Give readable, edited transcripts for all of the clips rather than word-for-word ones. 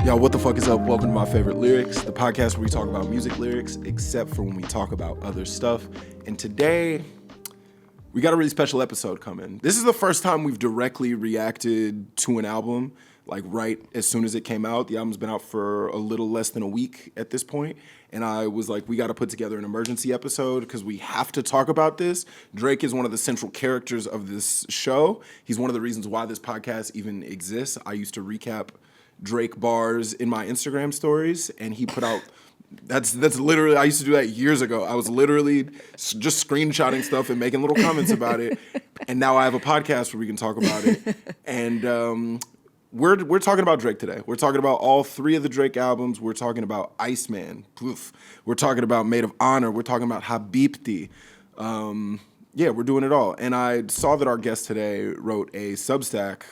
Yo, what the fuck is up? Welcome to My Favorite Lyrics, the podcast where we talk about music lyrics, except for when we talk about other stuff. And today, we got a really special episode coming. This is the first time we've directly reacted to an album, like right as soon as it came out. The album's been out for a little less than a week at this point. And I was like, we got to put together an emergency episode because we have to talk about this. Drake is one of the central characters of this show. He's one of the reasons why this podcast even exists. I used to recap Drake bars in my Instagram stories, and he put out, that's literally, I used to do that years ago. I was literally just screenshotting stuff and making little comments about it. And now I have a podcast where we can talk about it. And we're talking about Drake today. We're talking about all three of the Drake albums. We're talking about Iceman. Poof. We're talking about Maid of Honor. We're talking about Habibti. Yeah, we're doing it all. And I saw that our guest today wrote a Substack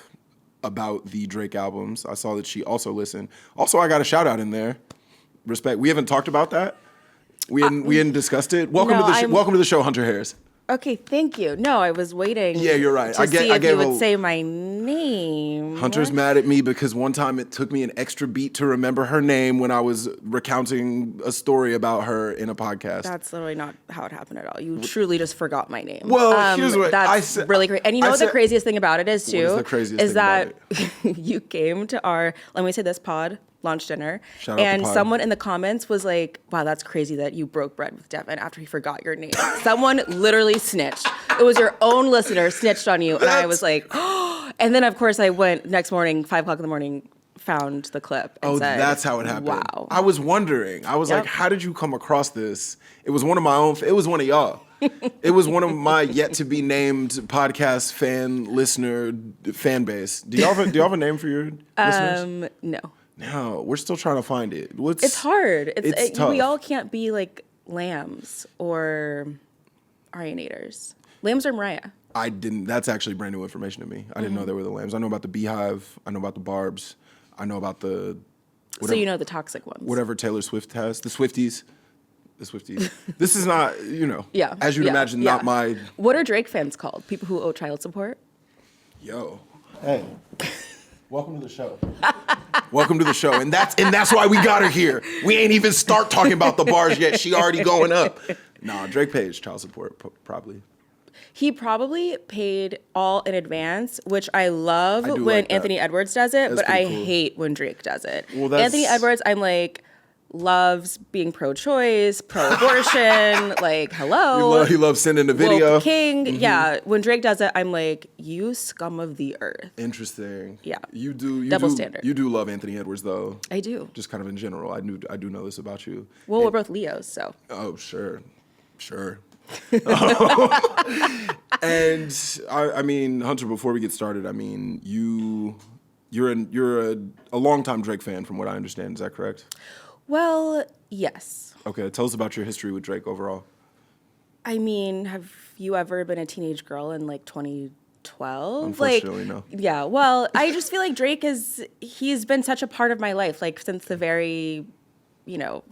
about the Drake albums. I saw that she also listened. Also, I got a shout out in there. Respect. We haven't talked about that. We hadn't discussed it. Welcome to the show, Hunter Harris. Okay, thank you. No, I was waiting. Yeah, you're right. I see if you would say my name. Hunter's mad at me because one time it took me an extra beat to remember her name when I was recounting a story about her in a podcast. That's literally not how it happened at all. You truly just forgot my name. Well, here's what that's really great. And you know what the craziest thing about it is too? What is the craziest thing that about it? You came to our Let Me Say This pod launch dinner, Shout out and the pod. someone in the comments was like, wow, that's crazy that you broke bread with Devon after he forgot your name. Someone literally snitched. It was your own listener snitched on you. And I was like, oh. And then of course I went next morning, 5 o'clock in the morning, found the clip and said, that's how it happened. Wow. I was wondering. I was like, how did you come across this? It was one of my own, it was one of y'all. It was one of my yet to be named podcast listener fan base. Do y'all have a name for your listeners? No. No, we're still trying to find it. It's hard. It's tough. We all can't be like lambs or Arianators. Lambs are Mariah. I didn't. That's actually brand new information to me. I didn't know they were the lambs. I know about the beehive. I know about the barbs. I know about the. Whatever, so you know the toxic ones. Whatever Taylor Swift has. The Swifties. This is not, Yeah. As you'd imagine, not my. What are Drake fans called? People who owe child support? Yo. Hey. Welcome to the show. Welcome to the show. And that's why we got her here. We ain't even start talking about the bars yet. She already going up. Nah, Drake pays child support, probably. He probably paid all in advance, which I love when like Anthony Edwards does it, That's but I cool. hate when Drake does it. Well, Anthony Edwards, I'm like, loves being pro-choice, pro-abortion, like, hello. He loves sending a video. Woke king. Mm-hmm. Yeah, when Drake does it, I'm like, you scum of the earth. Interesting. Yeah. You do. Double standard. You do love Anthony Edwards, though. I do. Just kind of in general. I do know this about you. Well, we're both Leos, so. Oh, sure. And I mean, Hunter, before we get started, I mean, you're a longtime Drake fan, from what I understand. Is that correct? Well, yes. Okay, tell us about your history with Drake overall. I mean, have you ever been a teenage girl in like 2012? Unfortunately, no. Yeah, well, I just feel like Drake he's been such a part of my life, like since the very,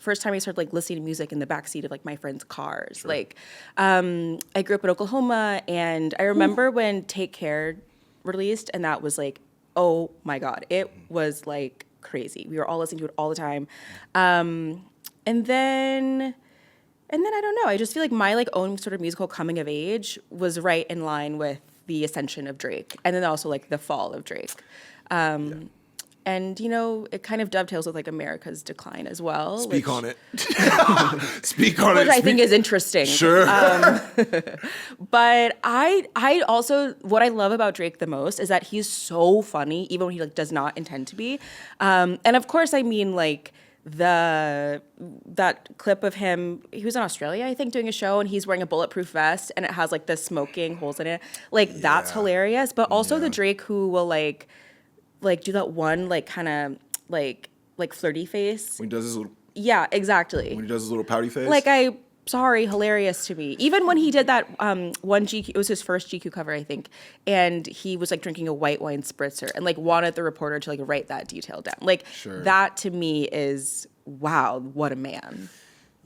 first time I started like listening to music in the backseat of like my friends' cars. Sure. Like, I grew up in Oklahoma, and I remember when Take Care released, and that was like, oh my God, it was like crazy. We were all listening to it all the time. And then I don't know. I just feel like my like own sort of musical coming of age was right in line with the ascension of Drake, and then also like the fall of Drake. And it kind of dovetails with like America's decline as well. Speak on it. Which I think is interesting. Sure. But I also, what I love about Drake the most is that he's so funny, even when he like does not intend to be. And of course, I mean like that clip of him, he was in Australia, I think, doing a show, and he's wearing a bulletproof vest, and it has like the smoking holes in it. Like that's hilarious. But also the Drake who will like do that one like kind of like flirty face When he does his little. Yeah, exactly. When he does his little pouty face. Like hilarious to me. Even when he did that one GQ, it was his first GQ cover, I think, and he was like drinking a white wine spritzer and like wanted the reporter to like write that detail down. Like that to me is wow, what a man.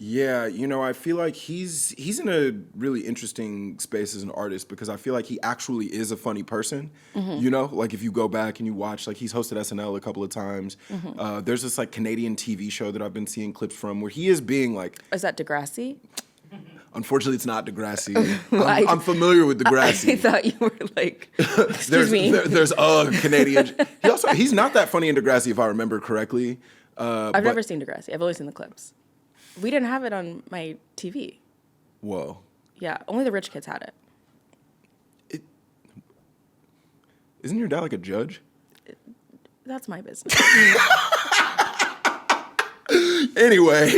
Yeah, I feel like he's in a really interesting space as an artist because I feel like he actually is a funny person. Like if you go back and you watch, like he's hosted SNL a couple of times. There's this like Canadian TV show that I've been seeing clips from where he is being like. Is that Degrassi? Unfortunately, it's not Degrassi. I'm familiar with Degrassi. I thought you were like, excuse me. There's a Canadian. He's not that funny in Degrassi, if I remember correctly. I've never seen Degrassi. I've only seen the clips. We didn't have it on my TV. Whoa. Yeah, only the rich kids had it. Isn't your dad like a judge? That's my business. Anyway.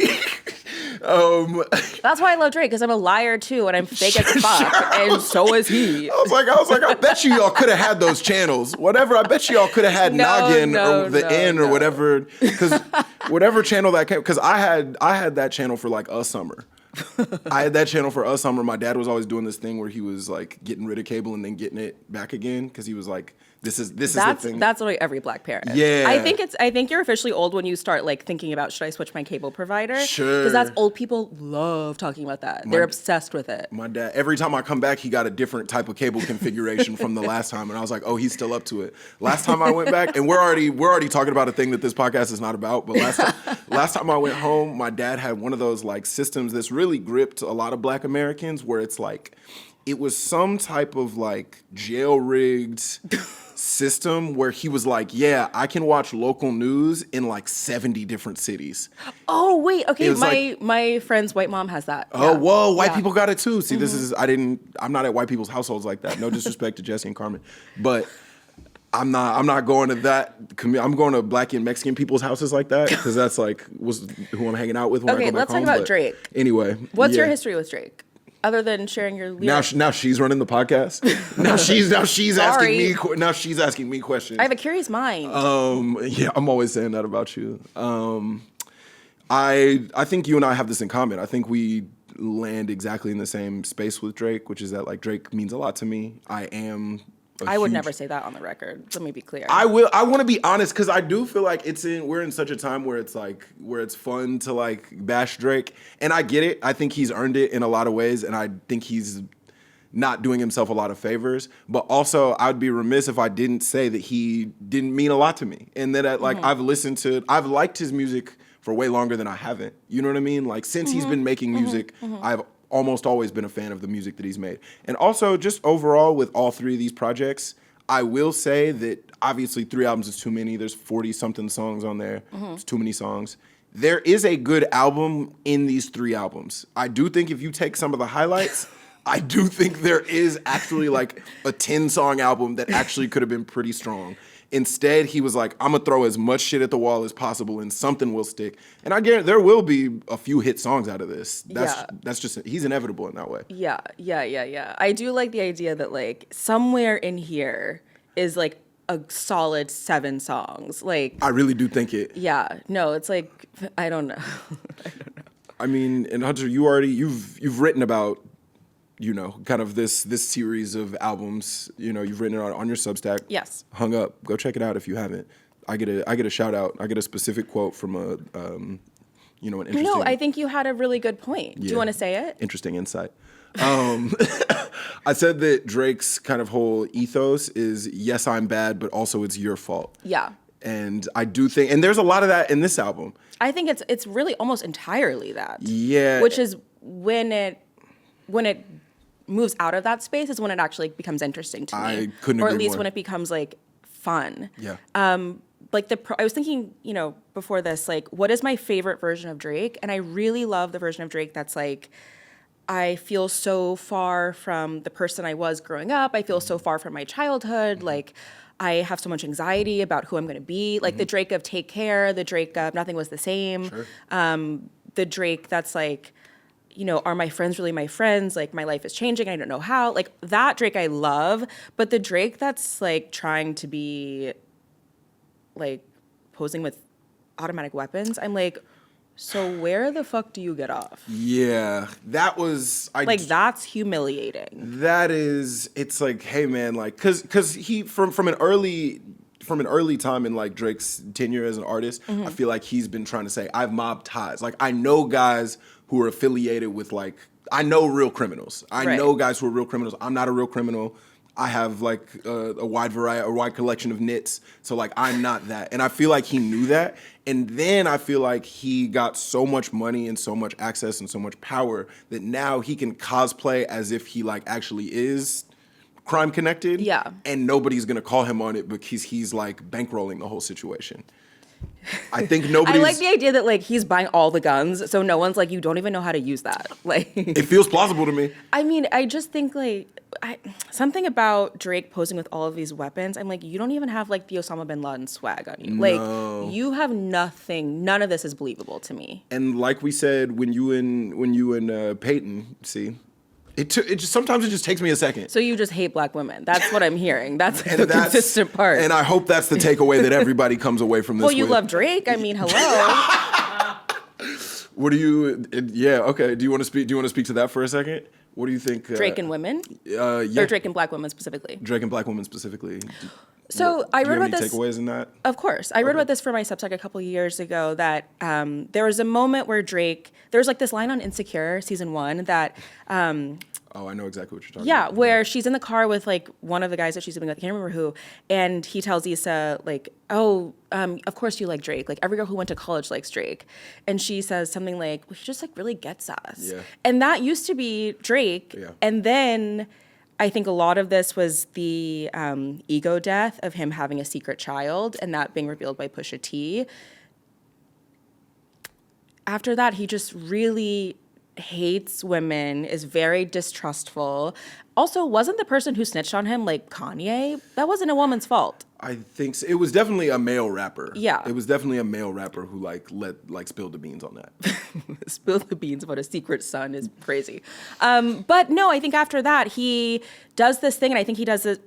That's why I love Drake, because I'm a liar too, and I'm fake as fuck, and so is he. I was like, I bet you y'all could have had those channels. Whatever, I bet you y'all could have had Noggin or the N or whatever, because whatever channel that came, because I had that channel for like a summer. I had that channel for a summer. My dad was always doing this thing where he was like getting rid of cable and then getting it back again because he was like, this is the thing. That's literally every black parent. Yeah. I think you're officially old when you start like thinking about, should I switch my cable provider? Sure. Because that's old people love talking about that. They're obsessed with it. My dad, every time I come back, he got a different type of cable configuration from the last time, and I was like, oh, he's still up to it. Last time I went back, and we're already talking about a thing that this podcast is not about, but last time I went home, my dad had one of those like systems that's really gripped a lot of black Americans, where it's like, it was some type of like jail-rigged system where he was like, yeah, I can watch local news in like 70 different cities. Oh, wait. Okay. Like, my friend's white mom has that. Oh, yeah. Whoa. White people got it too. See, I'm not at white people's households like that. No disrespect to Jesse and Carmen, but I'm not going to that. I'm going to black and Mexican people's houses like that because that's like who I'm hanging out with when I go back let's home. talk about Drake. Anyway. What's your history with Drake? Other than sharing your lyrics. Now she's running the podcast. Now she's asking me questions. I have a curious mind. Yeah, I'm always saying that about you. I think you and I have this in common. I think we land exactly in the same space with Drake, which is that like Drake means a lot to me. I would never say that on the record. Let me be clear. I want to be honest because I do feel like we're in such a time where it's fun to like bash Drake, and I get it. I think he's earned it in a lot of ways, and I think he's not doing himself a lot of favors. But also, I'd be remiss if I didn't say that he didn't mean a lot to me, and that I've liked his music for way longer than I haven't. You know what I mean? Like since he's been making music, I've almost always been a fan of the music that he's made. And also, just overall, with all three of these projects, I will say that obviously 3 albums is too many. There's 40-something songs on there. It's too many songs. There is a good album in these 3 albums. I do think if you take some of the highlights, I do think there is actually like a 10-song album that actually could have been pretty strong. Instead, he was like, I'm going to throw as much shit at the wall as possible and something will stick. And I guarantee there will be a few hit songs out of this. That's just, he's inevitable in that way. Yeah. I do like the idea that like somewhere in here is like a solid 7 songs. Like I really do think it. Yeah. No, it's like, I don't know. I mean, and Hunter, you've written about, kind of this series of albums. You've written it on your Substack. Yes. Hung Up. Go check it out if you haven't. I get a shout out. I get a specific quote from an interesting. No, I think you had a really good point. Yeah. Do you want to say it? Interesting insight. I said that Drake's kind of whole ethos is, yes, I'm bad, but also it's your fault. Yeah. And I do think, and there's a lot of that in this album. I think it's really almost entirely that. Yeah. Which is when it moves out of that space is when it actually becomes interesting to me. I couldn't agree more. Or at least when it becomes like fun. Yeah. Like I was thinking, before this, like, what is my favorite version of Drake? And I really love the version of Drake that's like, I feel so far from the person I was growing up. I feel so far from my childhood. Like, I have so much anxiety about who I'm going to be. Like the Drake of Take Care, the Drake of Nothing Was the Same. Sure. The Drake that's like, are my friends really my friends? Like, my life is changing. I don't know how. Like, that Drake I love. But the Drake that's, like, trying to be, like, posing with automatic weapons, I'm like, so where the fuck do you get off? Yeah, that was... that's humiliating. That is... It's like, hey, man, like... Because he... From an early time in, like, Drake's tenure as an artist, I feel like he's been trying to say, I've mob ties. Like, I know guys who are affiliated with like, I know real criminals. I know guys who are real criminals. I'm not a real criminal. I have like a wide collection of nits. So like, I'm not that. And I feel like he knew that. And then I feel like he got so much money and so much access and so much power that now he can cosplay as if he like actually is crime connected. Yeah. And nobody's going to call him on it because he's like bankrolling the whole situation. I think nobody's... I like the idea that like he's buying all the guns, so no one's like, you don't even know how to use that. Like, it feels plausible to me. I mean, I just think like something about Drake posing with all of these weapons. I'm like, you don't even have like the Osama bin Laden swag on you. No. Like, you have nothing. None of this is believable to me. And like we said, when you and Peyton, see. Sometimes it just takes me a second. So you just hate black women. That's what I'm hearing. That's the consistent part. And I hope that's the takeaway that everybody comes away from this Well, you with. love Drake. I mean, hello. What do you? Yeah. Okay. Do you want to speak? Do you want to speak to that for a second? What do you think? Drake and women. Yeah. Or Drake and black women specifically. Drake and black women specifically. So I wrote about this. this. Takeaways in that? Of course, I wrote about this for my Substack a couple years ago. That there was a moment where Drake. There was like this line on Insecure season 1 that. Oh, I know exactly what you're talking Yeah, about. where she's in the car with like one of the guys that she's living with, I can't remember who, and he tells Issa like, "Oh, of course you like Drake. Like every girl who went to college likes Drake," and she says something like, "Well, he just like really gets us." Yeah. And that used to be Drake, Yeah. and then I think a lot of this was the ego death of him having a secret child, and that being revealed by Pusha T. After that, he just really hates women, is very distrustful. Also, wasn't the person who snitched on him like Kanye? That wasn't a woman's fault. I think so. It was definitely a male rapper. Yeah. It was definitely a male rapper who spilled the beans on that. Spill the beans about a secret son is crazy. But no, I think after that he does this thing, and I think he does it,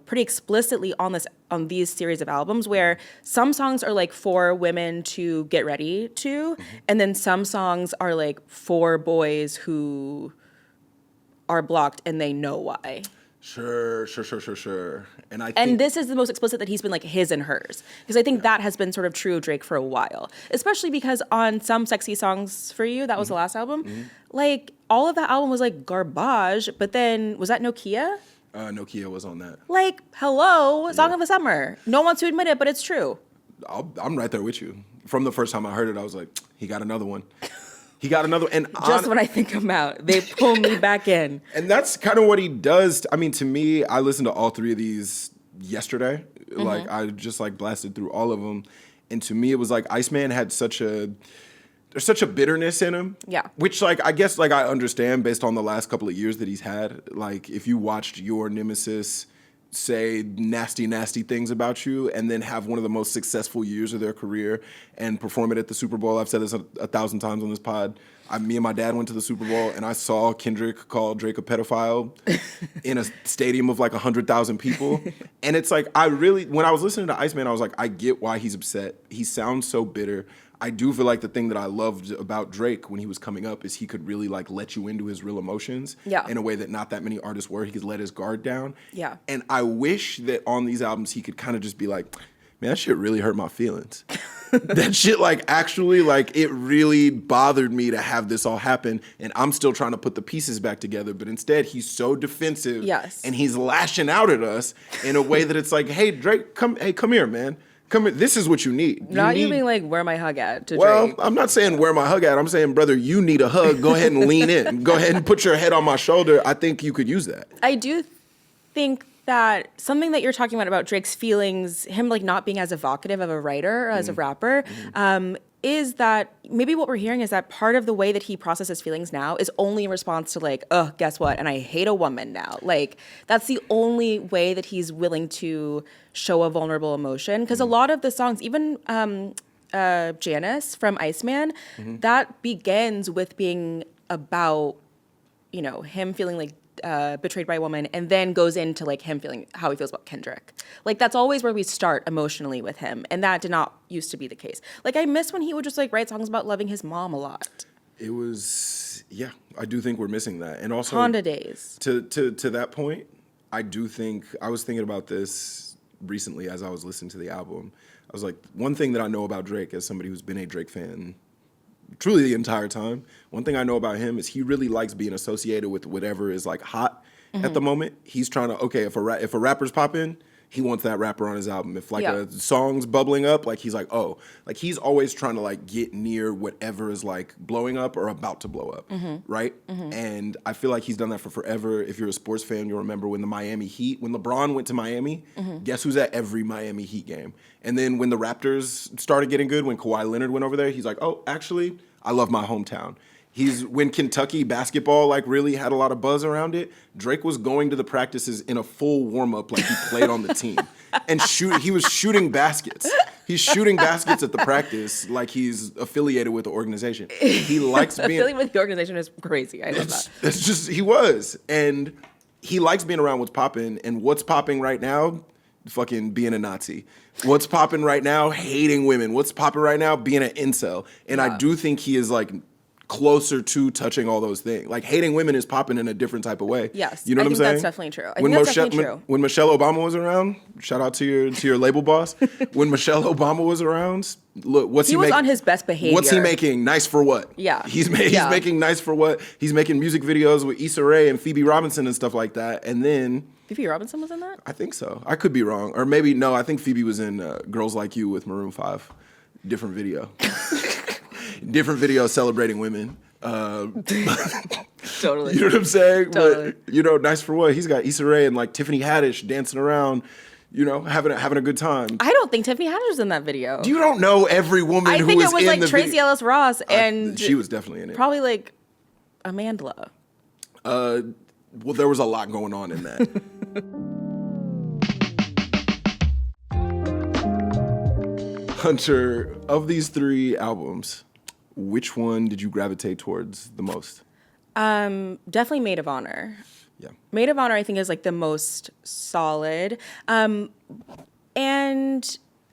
pretty explicitly on these series of albums where some songs are like for women to get ready to, and then some songs are like for boys who are blocked and they know why. Sure. And this is the most explicit that he's been like his and hers. Because I think that has been sort of true of Drake for a while. Especially because on Some Sexy Songs for You, that was the last album, like all of that album was like garbage, but then, was that Nokia? Nokia was on that. Like, hello, Song of the Summer. No one wants to admit it, but it's true. I'm right there with you. From the first time I heard it, I was like, he got another one. He got another, and just when I think I'm out, they pull me back in. And that's kind of what he does. To me, I listened to all 3 of these yesterday. Like I just like blasted through all of them, and to me, it was like Iceman had there's such a bitterness in him. Yeah. Which like I guess like I understand based on the last couple of years that he's had. Like if you watched your nemesis say nasty things about you and then have one of the most successful years of their career and perform it at the Super Bowl. I've said this 1,000 times on this pod. Me and my dad went to the Super Bowl and I saw Kendrick call Drake a pedophile in a stadium of like 100,000 people. And it's like, when I was listening to Iceman, I was like, I get why he's upset. He sounds so bitter. I do feel like the thing that I loved about Drake when he was coming up is he could really like let you into his real emotions in a way that not that many artists were. He could let his guard down. Yeah. And I wish that on these albums he could kind of just be like, man, that shit really hurt my feelings. That shit like actually like it really bothered me to have this all happen, and I'm still trying to put the pieces back together. But instead he's so defensive. Yes. And he's lashing out at us in a way that it's like, hey Drake, come here, man. Come here. This is what you need. You being like, where my hug at to Well, Drake. I'm not saying where my hug at. I'm saying, brother, you need a hug. Go ahead and lean in. Go ahead and put your head on my shoulder. I think you could use that. I do think that something that you're talking about Drake's feelings, him like not being as evocative of a writer or as a rapper, is that maybe what we're hearing is that part of the way that he processes feelings now is only in response to like, oh, guess what? And I hate a woman now. Like that's the only way that he's willing to show a vulnerable emotion. Because a lot of the songs, even Janice from Iceman, that begins with being about, him feeling like betrayed by a woman, and then goes into like him feeling how he feels about Kendrick. Like that's always where we start emotionally with him, and that did not used to be the case. Like I miss when he would just like write songs about loving his mom a lot. It was, yeah, I do think we're missing that. And also Honda days. To that point, I do think I was thinking about this recently as I was listening to the album. I was like, one thing that I know about Drake as somebody who's been a Drake fan truly the entire time. One thing I know about him is he really likes being associated with whatever is like hot at the moment. He's trying to, okay, if a rapper's popping, he wants that rapper on his album. If like a song's bubbling up, like he's like, oh, like he's always trying to like get near whatever is like blowing up or about to blow up, right? And I feel like he's done that for forever. If you're a sports fan, you'll remember when the Miami Heat, when LeBron went to Miami, guess who's at every Miami Heat game? And then when the Raptors started getting good, when Kawhi Leonard went over there, he's like, oh, actually, I love my hometown. When Kentucky basketball like really had a lot of buzz around it, Drake was going to the practices in a full warm-up like he played on the team. And he was shooting baskets. He's shooting baskets at the practice like he's affiliated with the organization. He likes being affiliated with the organization is crazy. I love that. It's just he was. And he likes being around what's popping. And what's popping right now? Fucking being a Nazi. What's popping right now? Hating women. What's popping right now? Being an incel. And I do think he is like closer to touching all those things. Like hating women is popping in a different type of way. Yes, you know what I'm saying? That's definitely true. I think that's definitely true. When Michelle Obama was around, shout out to your label boss. When Michelle Obama was around, look, he was on his best behavior. What's he making? Nice for what? Yeah, he's making nice for what? He's making music videos with Issa Rae and Phoebe Robinson and stuff like that. And then Phoebe Robinson was in that? I think so. I could be wrong, or maybe no. I think Phoebe was in Girls Like You with Maroon 5. Different video. Different video celebrating women. Totally. You know what I'm saying? Totally. But, you know, nice for what? He's got Issa Rae and like Tiffany Haddish dancing around, you know, having a good time. I don't think Tiffany Haddish was in that video. You don't know every woman who was in the video. I think it was like Tracy Ellis Ross and she was definitely in it. Probably like Amandla. Well, there was a lot going on in that. Hunter, of these 3 albums, which one did you gravitate towards the most? Definitely Maid of Honor. Yeah. Maid of Honor, I think, is like the most solid. And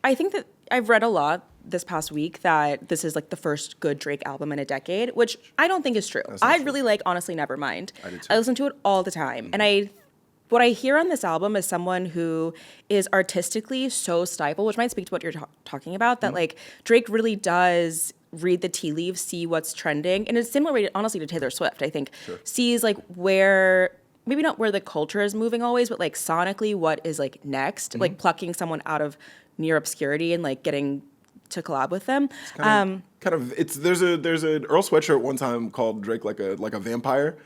I think that I've read a lot this past week that this is like the first good Drake album in a decade, which I don't think is true. I really like Honestly Nevermind. I do too. I listen to it all the time. And what I hear on this album is someone who is artistically so stifled, which might speak to what you're talking about, that like Drake really does read the tea leaves, see what's trending. And it's similar, honestly, to Taylor Swift, I think. Sees like where, maybe not where the culture is moving always, but like sonically what is like next, like plucking someone out of near obscurity and like getting to collab with them. There's an Earl Sweatshirt one time called Drake like a vampire,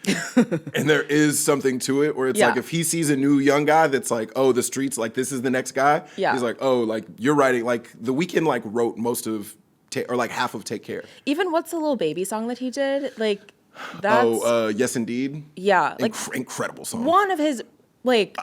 and there is something to it where it's like if he sees a new young guy that's like, oh, the streets, like this is the next guy. Yeah. He's like, oh, like you're writing, like The Weeknd like wrote most of or like half of Take Care. Even what's the Lil Baby song that he did? Like that's Yes Indeed. Yeah, like incredible song. One of his like.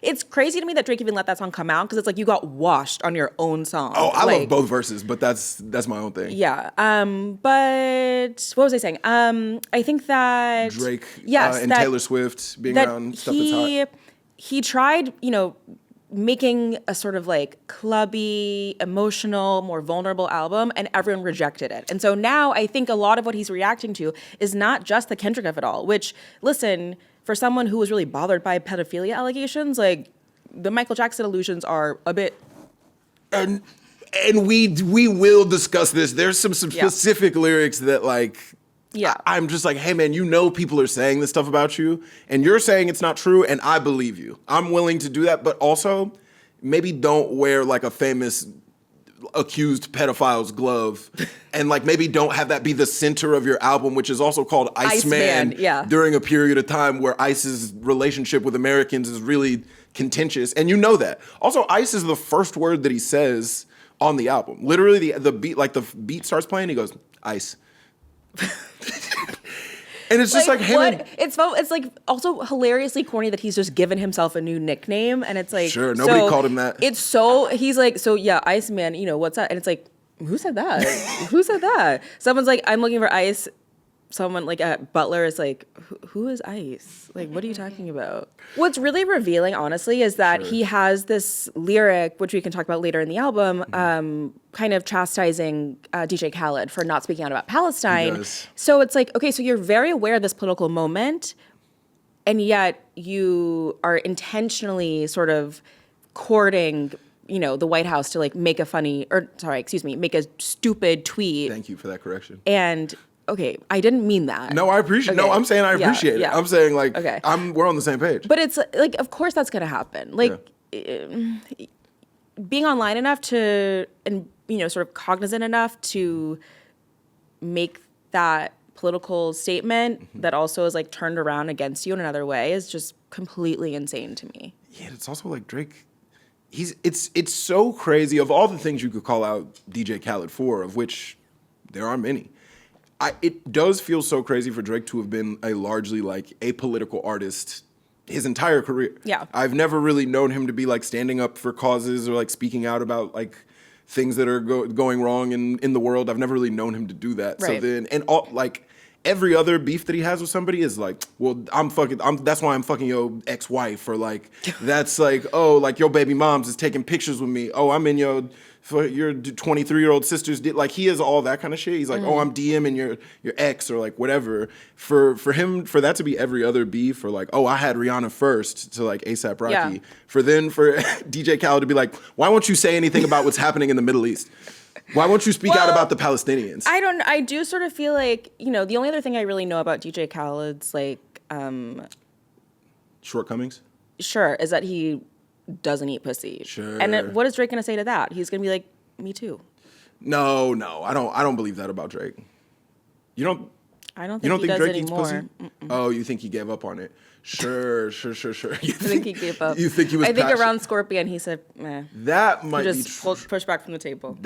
It's crazy to me that Drake even let that song come out because it's like you got washed on your own song. Oh, I love both verses, but that's my own thing. Yeah. But what was I saying? I think that Drake and Taylor Swift being around stuff that's hot. He tried, making a sort of like clubby, emotional, more vulnerable album, and everyone rejected it. And so now I think a lot of what he's reacting to is not just the Kendrick of it all, which, listen, for someone who was really bothered by pedophilia allegations, like the Michael Jackson allusions are a bit. And we will discuss this. There's some specific lyrics that like. Yeah. I'm just like, hey man, people are saying this stuff about you, and you're saying it's not true, and I believe you. I'm willing to do that, but also maybe don't wear like a famous accused pedophile's glove, and like maybe don't have that be the center of your album, which is also called Iceman. During a period of time where Ice's relationship with Americans is really contentious, and you know that. Also, Ice is the first word that he says on the album. Literally, the beat starts playing, he goes, Ice. And it's just like him. What? It's like also hilariously corny that he's just given himself a new nickname, and it's like sure nobody called him that. It's so he's like Iceman, what's that? And it's like who said that? Who said that? Someone's like I'm looking for Ice. Someone like a Butler is like who is Ice? Like what are you talking about? What's really revealing, honestly, is that he has this lyric, which we can talk about later in the album, kind of chastising DJ Khaled for not speaking out about Palestine. So it's like, okay, so you're very aware of this political moment, and yet you are intentionally sort of courting, the White House to like make a stupid tweet. Thank you for that correction. And okay, I didn't mean that. No, I appreciate. Okay. No, I'm saying I appreciate it. I'm saying like, okay. We're on the same page. But it's like, of course that's gonna happen. Like, being online enough to, and sort of cognizant enough to make that political statement that also is like turned around against you in another way is just completely insane to me. Yeah, it's also like Drake. It's so crazy. Of all the things you could call out DJ Khaled for, of which there are many, it does feel so crazy for Drake to have been a largely like apolitical artist his entire career. Yeah, I've never really known him to be like standing up for causes or like speaking out about like things that are going wrong in the world. I've never really known him to do that. Right. So then, and all like. Every other beef that he has with somebody is like, well, that's why I'm fucking your ex-wife, or like, that's like, oh, like your baby mom's is taking pictures with me. Oh, I'm in your 23-year-old sister's, like he is all that kind of shit. He's like, oh, I'm DMing your ex or like whatever. For him, for that to be every other beef, or like, oh, I had Rihanna first to like A$AP Rocky. Yeah. For DJ Khaled to be like, why won't you say anything about what's happening in the Middle East? Why won't you speak out about the Palestinians? I do sort of feel like, the only other thing I really know about DJ Khaled's like shortcomings? Sure, is that he doesn't eat pussy. Sure. And what is Drake gonna say to that? He's gonna be like, me too. No, I don't believe that about Drake. I don't think he does Drake anymore. eats pussy? Oh, you think he gave up on it? Sure. I think he gave up. You think he was I think around Scorpion he said, meh. That might be push back from the table.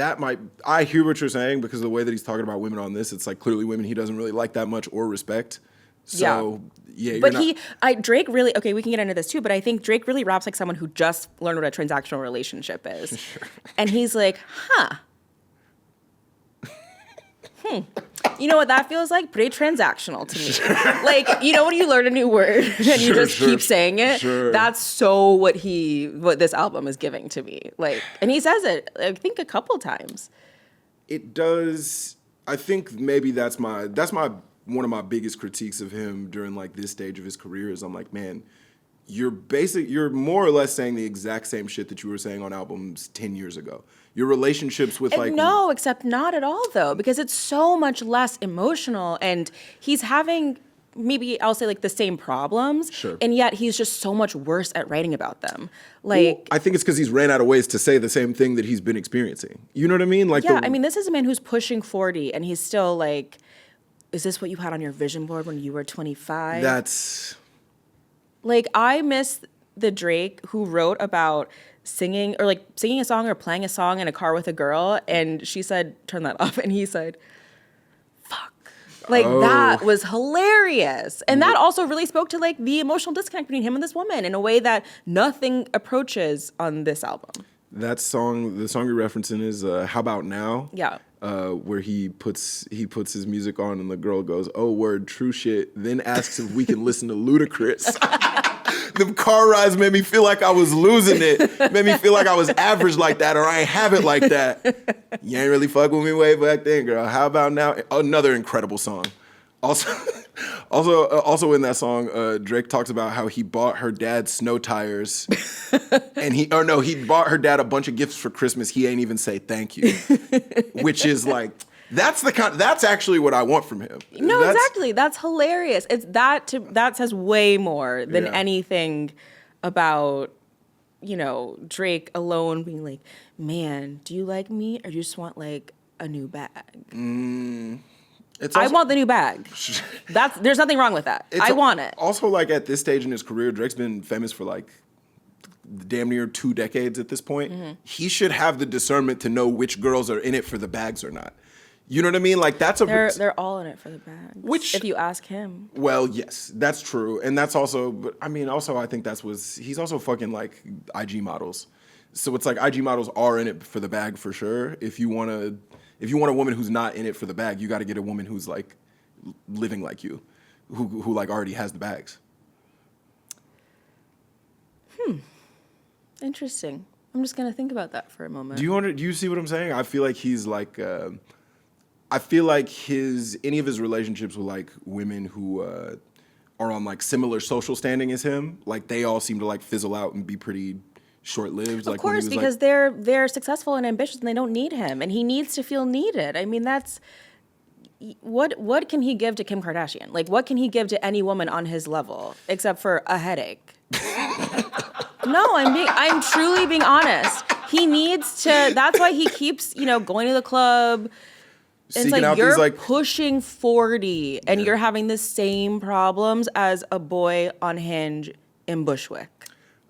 I hear what you're saying, because the way that he's talking about women on this, it's like clearly women he doesn't really like that much or respect. So, yeah. But Drake really, okay, we can get into this too, but I think Drake really raps like someone who just learned what a transactional relationship is. Sure. And he's like, You know what that feels like? Pretty transactional to me. Sure. Like, when you learn a new word and you just keep saying it? Sure. That's so what this album is giving to me. Like, and he says it, I think, a couple times. It does. I think maybe that's one of my biggest critiques of him during like this stage of his career is I'm like, man, you're more or less saying the exact same shit that you were saying on albums 10 years ago. Your relationships with like... No, except not at all, though, because it's so much less emotional, and he's having, maybe I'll say, like, the same problems, sure, and yet he's just so much worse at writing about them. Like, I think it's because he's ran out of ways to say the same thing that he's been experiencing. You know what I mean? Like, yeah, this is a man who's pushing 40, and he's still like, is this what you had on your vision board when you were 25? That's... Like, I miss the Drake who wrote about singing a song or playing a song in a car with a girl, and she said, turn that off, and he said, fuck. Like, that was hilarious. And that also really spoke to, like, the emotional disconnect between him and this woman in a way that nothing approaches on this album. That song, the song you're referencing is How About Now? Yeah. Where he puts his music on and the girl goes, oh, word, true shit, then asks if we can listen to Ludacris. The car rides made me feel like I was losing it. Made me feel like I was average like that, or I ain't have it like that. You ain't really fuck with me way back then, girl. How about now? Another incredible song. Also in that song, Drake talks about how he bought her dad snow tires, and he bought her dad a bunch of gifts for Christmas. He ain't even say thank you, which is like, that's actually what I want from him. No, exactly. That's hilarious. That says way more than anything about, Drake alone being like, man, do you like me, or do you just want like a new bag? I want the new bag. There's nothing wrong with that. I want it. Also, like at this stage in his career, Drake's been famous for like damn near 2 decades at this point. Mm-hmm. He should have the discernment to know which girls are in it for the bags or not. You know what I mean? Like they're all in it for the bags. Which, if you ask him. Well, yes, that's true, and that's also. But I mean, also I think he's also fucking like IG models. So it's like IG models are in it for the bag for sure. If you want a woman who's not in it for the bag, you got to get a woman who's like living like you, who like already has the bags. Interesting. I'm just gonna think about that for a moment. Do you see what I'm saying? I feel like he's like. I feel like any of his relationships with like women who are on like similar social standing as him, like they all seem to like fizzle out and be pretty short-lived. Of course, because they're successful and ambitious and they don't need him, and he needs to feel needed. I mean, that's what can he give to Kim Kardashian? Like, what can he give to any woman on his level except for a headache? No, I'm truly being honest. He needs to. That's why he keeps, going to the club. It's like you're pushing 40 and you're having the same problems as a boy on Hinge in Bushwick.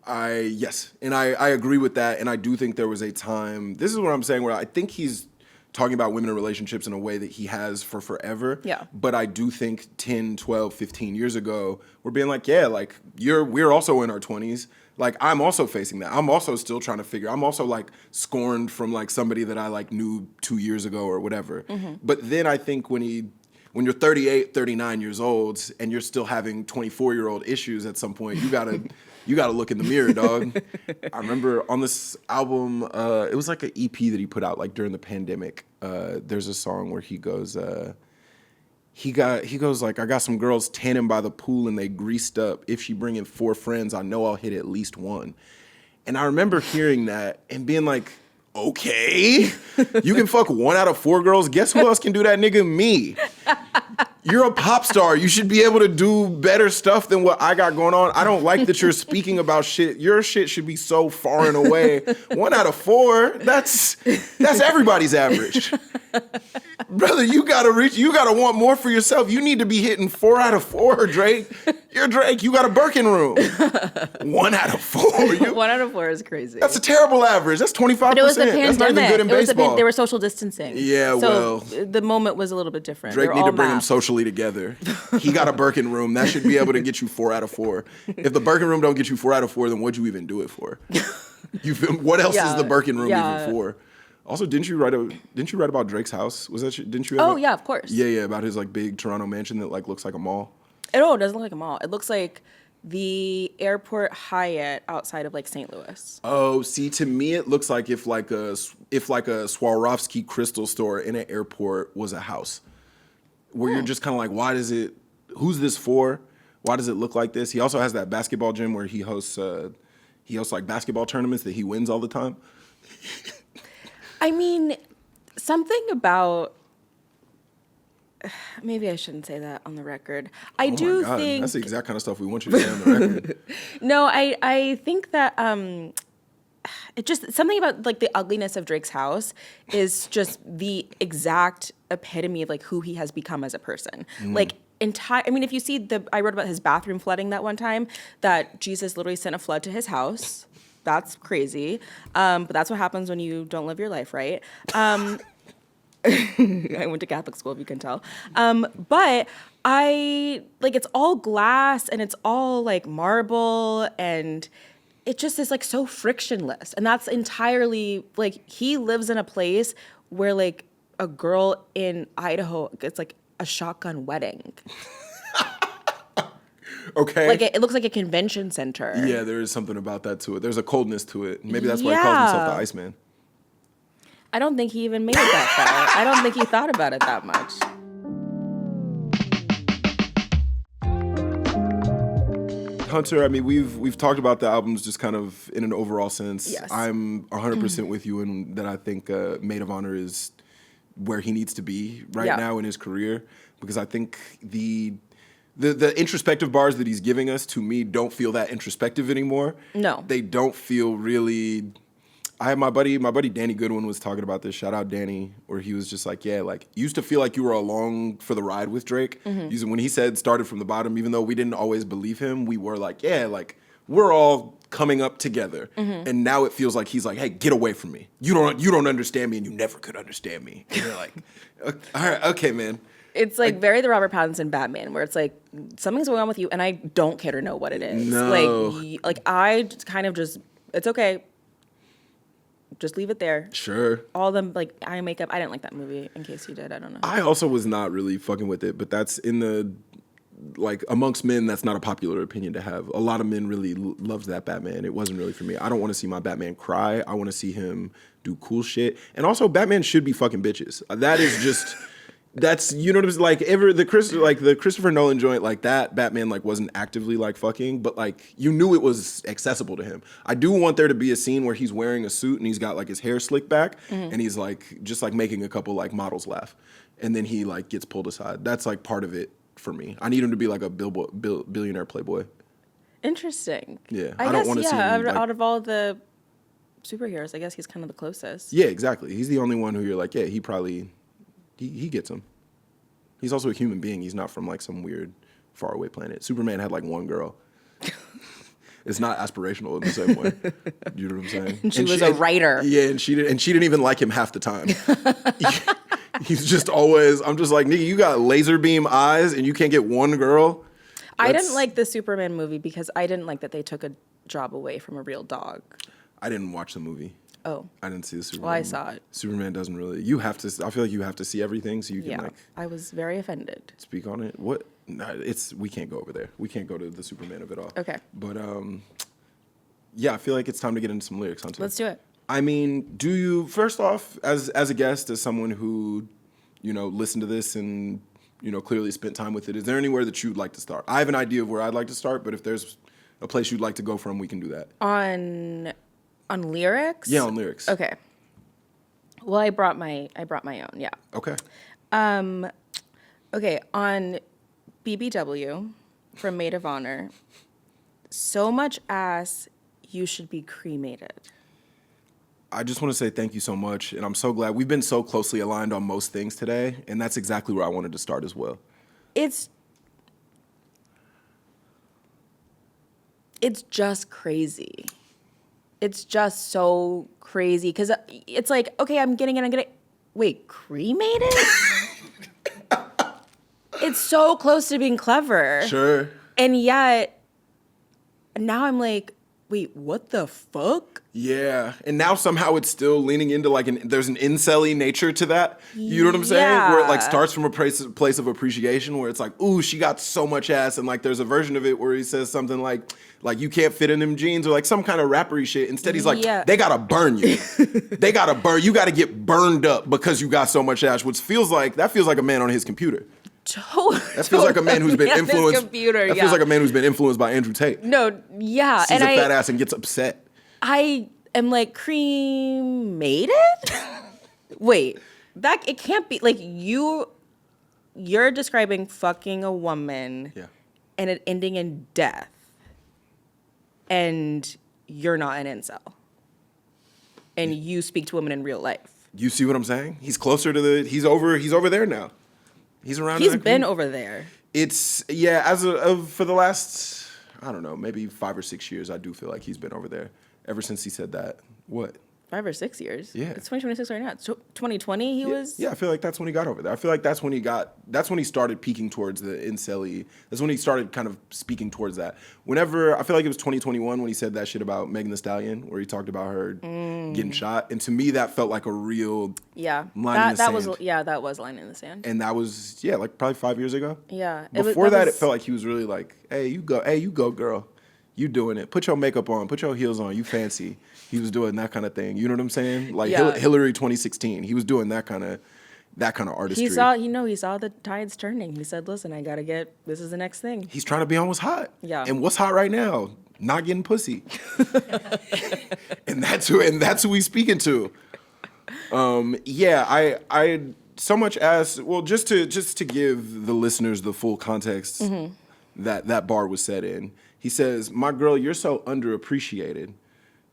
Yes, and I agree with that, and I do think there was a time. This is what I'm saying, where I think he's talking about women in relationships in a way that he has for forever. Yeah. But I do think 10, 12, 15 years ago, we're being like, yeah, like we're also in our 20s. Like, I'm also facing that. I'm also still trying to figure. I'm also like scorned from like somebody that I like knew 2 years ago or whatever. Mm-hmm. But then I think when you're 38, 39 years old and you're still having 24-year-old issues at some point, you gotta look in the mirror, dog. I remember on this album, it was like an EP that he put out like during the pandemic. There's a song where he goes, he goes like, I got some girls tanning by the pool and they greased up. If she bring in 4 friends, I know I'll hit at least one. And I remember hearing that and being like, okay, you can fuck 1 out of 4 girls. Guess who else can do that, nigga? Me. You're a pop star. You should be able to do better stuff than what I got going on. I don't like that you're speaking about shit. Your shit should be so far and away. 1 out of 4, that's everybody's average. Brother, you gotta want more for yourself. You need to be hitting 4 out of 4, Drake. You're Drake, you got a Birkin room. 1 out of 4. 1 out of 4 is crazy. That's a terrible average. That's 25%. But it was the pandemic. That's not even good in baseball. They were social distancing. Yeah, so the moment was a little bit different. Drake need to bring him socially together. He got a Birkin room. That should be able to get you 4 out of 4. If the Birkin room don't get you 4 out of 4, then what'd you even do it for? You feel? What else is the Birkin room even for? Also, didn't you write about Drake's house? Was that didn't you? Oh yeah, of course. Yeah, about his like big Toronto mansion that like looks like a mall. It doesn't look like a mall. It looks like the airport Hyatt outside of like St. Louis. Oh, see, to me it looks like if like a Swarovski crystal store in an airport was a house, where you're just kind of like, who's this for? Why does it look like this? He also has that basketball gym where he hosts like basketball tournaments that he wins all the time. I mean, something about, maybe I shouldn't say that on the record. I do think that's the exact kind of stuff we want you to say on the record. No, I think that it just something about like the ugliness of Drake's house is just the exact epitome of like who he has become as a person. Like I mean, if you see I wrote about his bathroom flooding that one time, that Jesus literally sent a flood to his house. That's crazy. But that's what happens when you don't live your life, right? I went to Catholic school, if you can tell. But it's all glass and it's all like marble and it just is like so frictionless. And that's entirely like he lives in a place where like a girl in Idaho gets like a shotgun wedding. Okay. Like it looks like a convention center. Yeah, there is something about that to it. There's a coldness to it. Maybe that's why he calls himself the Iceman. I don't think he even made it that far. I don't think he thought about it that much. Hunter, I mean, we've talked about the albums just kind of in an overall sense. Yes. I'm 100% with you in that I think Maid of Honor is where he needs to be right now in his career, because I think the introspective bars that he's giving us, to me, don't feel that introspective anymore. No. They don't feel really... I have my buddy Danny Goodwin was talking about this. Shout out Danny, where he was just like, yeah, like, used to feel like you were along for the ride with Drake. Mm-hmm. When he said started from the bottom, even though we didn't always believe him, we were like, yeah, like, we're all coming up together. Mm-hmm. And now it feels like he's like, hey, get away from me. You don't understand me, and you never could understand me. And you're like, all right, okay, man. It's like very the Robert Pattinson Batman, where it's like something's going on with you, and I don't care to know what it is. No. Like I kind of just, it's okay. Just leave it there. Sure. All them like eye makeup. I didn't like that movie. In case you did, I don't know. I also was not really fucking with it, but that's in the like amongst men, that's not a popular opinion to have. A lot of men really loves that Batman. It wasn't really for me. I don't want to see my Batman cry. I want to see him do cool shit. And also, Batman should be fucking bitches. That is just. That's, you know what I'm saying? Like the Christopher Nolan joint, like that Batman like wasn't actively like fucking, but like you knew it was accessible to him. I do want there to be a scene where he's wearing a suit and he's got like his hair slicked back and he's like just like making a couple like models laugh, and then he like gets pulled aside. That's like part of it for me. I need him to be like a billionaire playboy. Interesting. Yeah, I don't want to see him, like, out of all the superheroes, I guess he's kind of the closest. Yeah, exactly. He's the only one who you're like, yeah, he gets him. He's also a human being. He's not from like some weird faraway planet. Superman had like one girl. It's not aspirational in the same way. You know what I'm saying? And she was a writer. Yeah, and she didn't even like him half the time. He's just always, I'm just like, nigga, you got laser beam eyes and you can't get one girl. I didn't like the Superman movie because I didn't like that they took a job away from a real dog. I didn't watch the movie. Oh. I didn't see the Superman. Well, I saw it. Superman doesn't really, I feel like you have to see everything so you can like. I was very offended. Speak on it. What? No, we can't go over there. We can't go to the Superman of it all. Okay. But yeah, I feel like it's time to get into some lyrics onto it. Let's do it. I mean, do you, first off, as a guest, as someone who, you know, listened to this and, you know, clearly spent time with it, is there anywhere that you'd like to start? I have an idea of where I'd like to start, but if there's a place you'd like to go from, we can do that. On lyrics? Yeah, on lyrics. Okay. Well, I brought my own, yeah. Okay. Okay, on BBW from Maid of Honor, so much ass, you should be cremated. I just want to say thank you so much, and I'm so glad. We've been so closely aligned on most things today, and that's exactly where I wanted to start as well. It's just crazy. It's just so crazy, because it's like, okay, I'm getting it. Wait, cremated? It's so close to being clever. Sure. And yet, now I'm like, wait, what the fuck? Yeah, and now somehow it's still leaning into like there's an incel-y nature to that. You know what I'm saying? Yeah. Where it like starts from a place of appreciation, where it's like, ooh, she got so much ass, and like there's a version of it where he says something like you can't fit in them jeans or like some kind of rappery shit. Instead, he's like, they gotta burn you. They gotta burn. You gotta get burned up because you got so much ass, which feels like a man on his computer. That feels like a man who's been influenced. That feels like a man who's been influenced by Andrew Tate. No, yeah, Sees a fat ass and gets upset. I am like, cremated? Wait, it can't be like you're describing fucking a woman, and it ending in death, and you're not an incel, and you speak to women in real life. You see what I'm saying? He's closer to he's over there now. He's around. He's been over there. It's for the last, I don't know, maybe 5 or 6 years. I do feel like he's been over there ever since he said that. What? 5 or 6 years. Yeah. It's 2026 right now. It's 2020 he was. Yeah, I feel like that's when he got over there. I feel like that's when he started peaking towards the incel-y. That's when he started kind of speaking towards that. I feel like it was 2021 when he said that shit about Megan Thee Stallion, where he talked about her getting shot. And to me, that felt like a real line in the sand. That was line in the sand. And that was, like probably 5 years ago. Yeah. Before that, it felt like he was really like, hey, you go, girl. You doing it. Put your makeup on. Put your heels on. You fancy. He was doing that kind of thing. You know what I'm saying? Like Hillary 2016. He was doing that kind of artistry. He saw the tides turning. He said, listen, this is the next thing. He's trying to be on what's hot. Yeah. And what's hot right now? Not getting pussy. and that's who he's speaking to. I so much as, well, just to give the listeners the full context that bar was set in. He says, my girl, you're so underappreciated.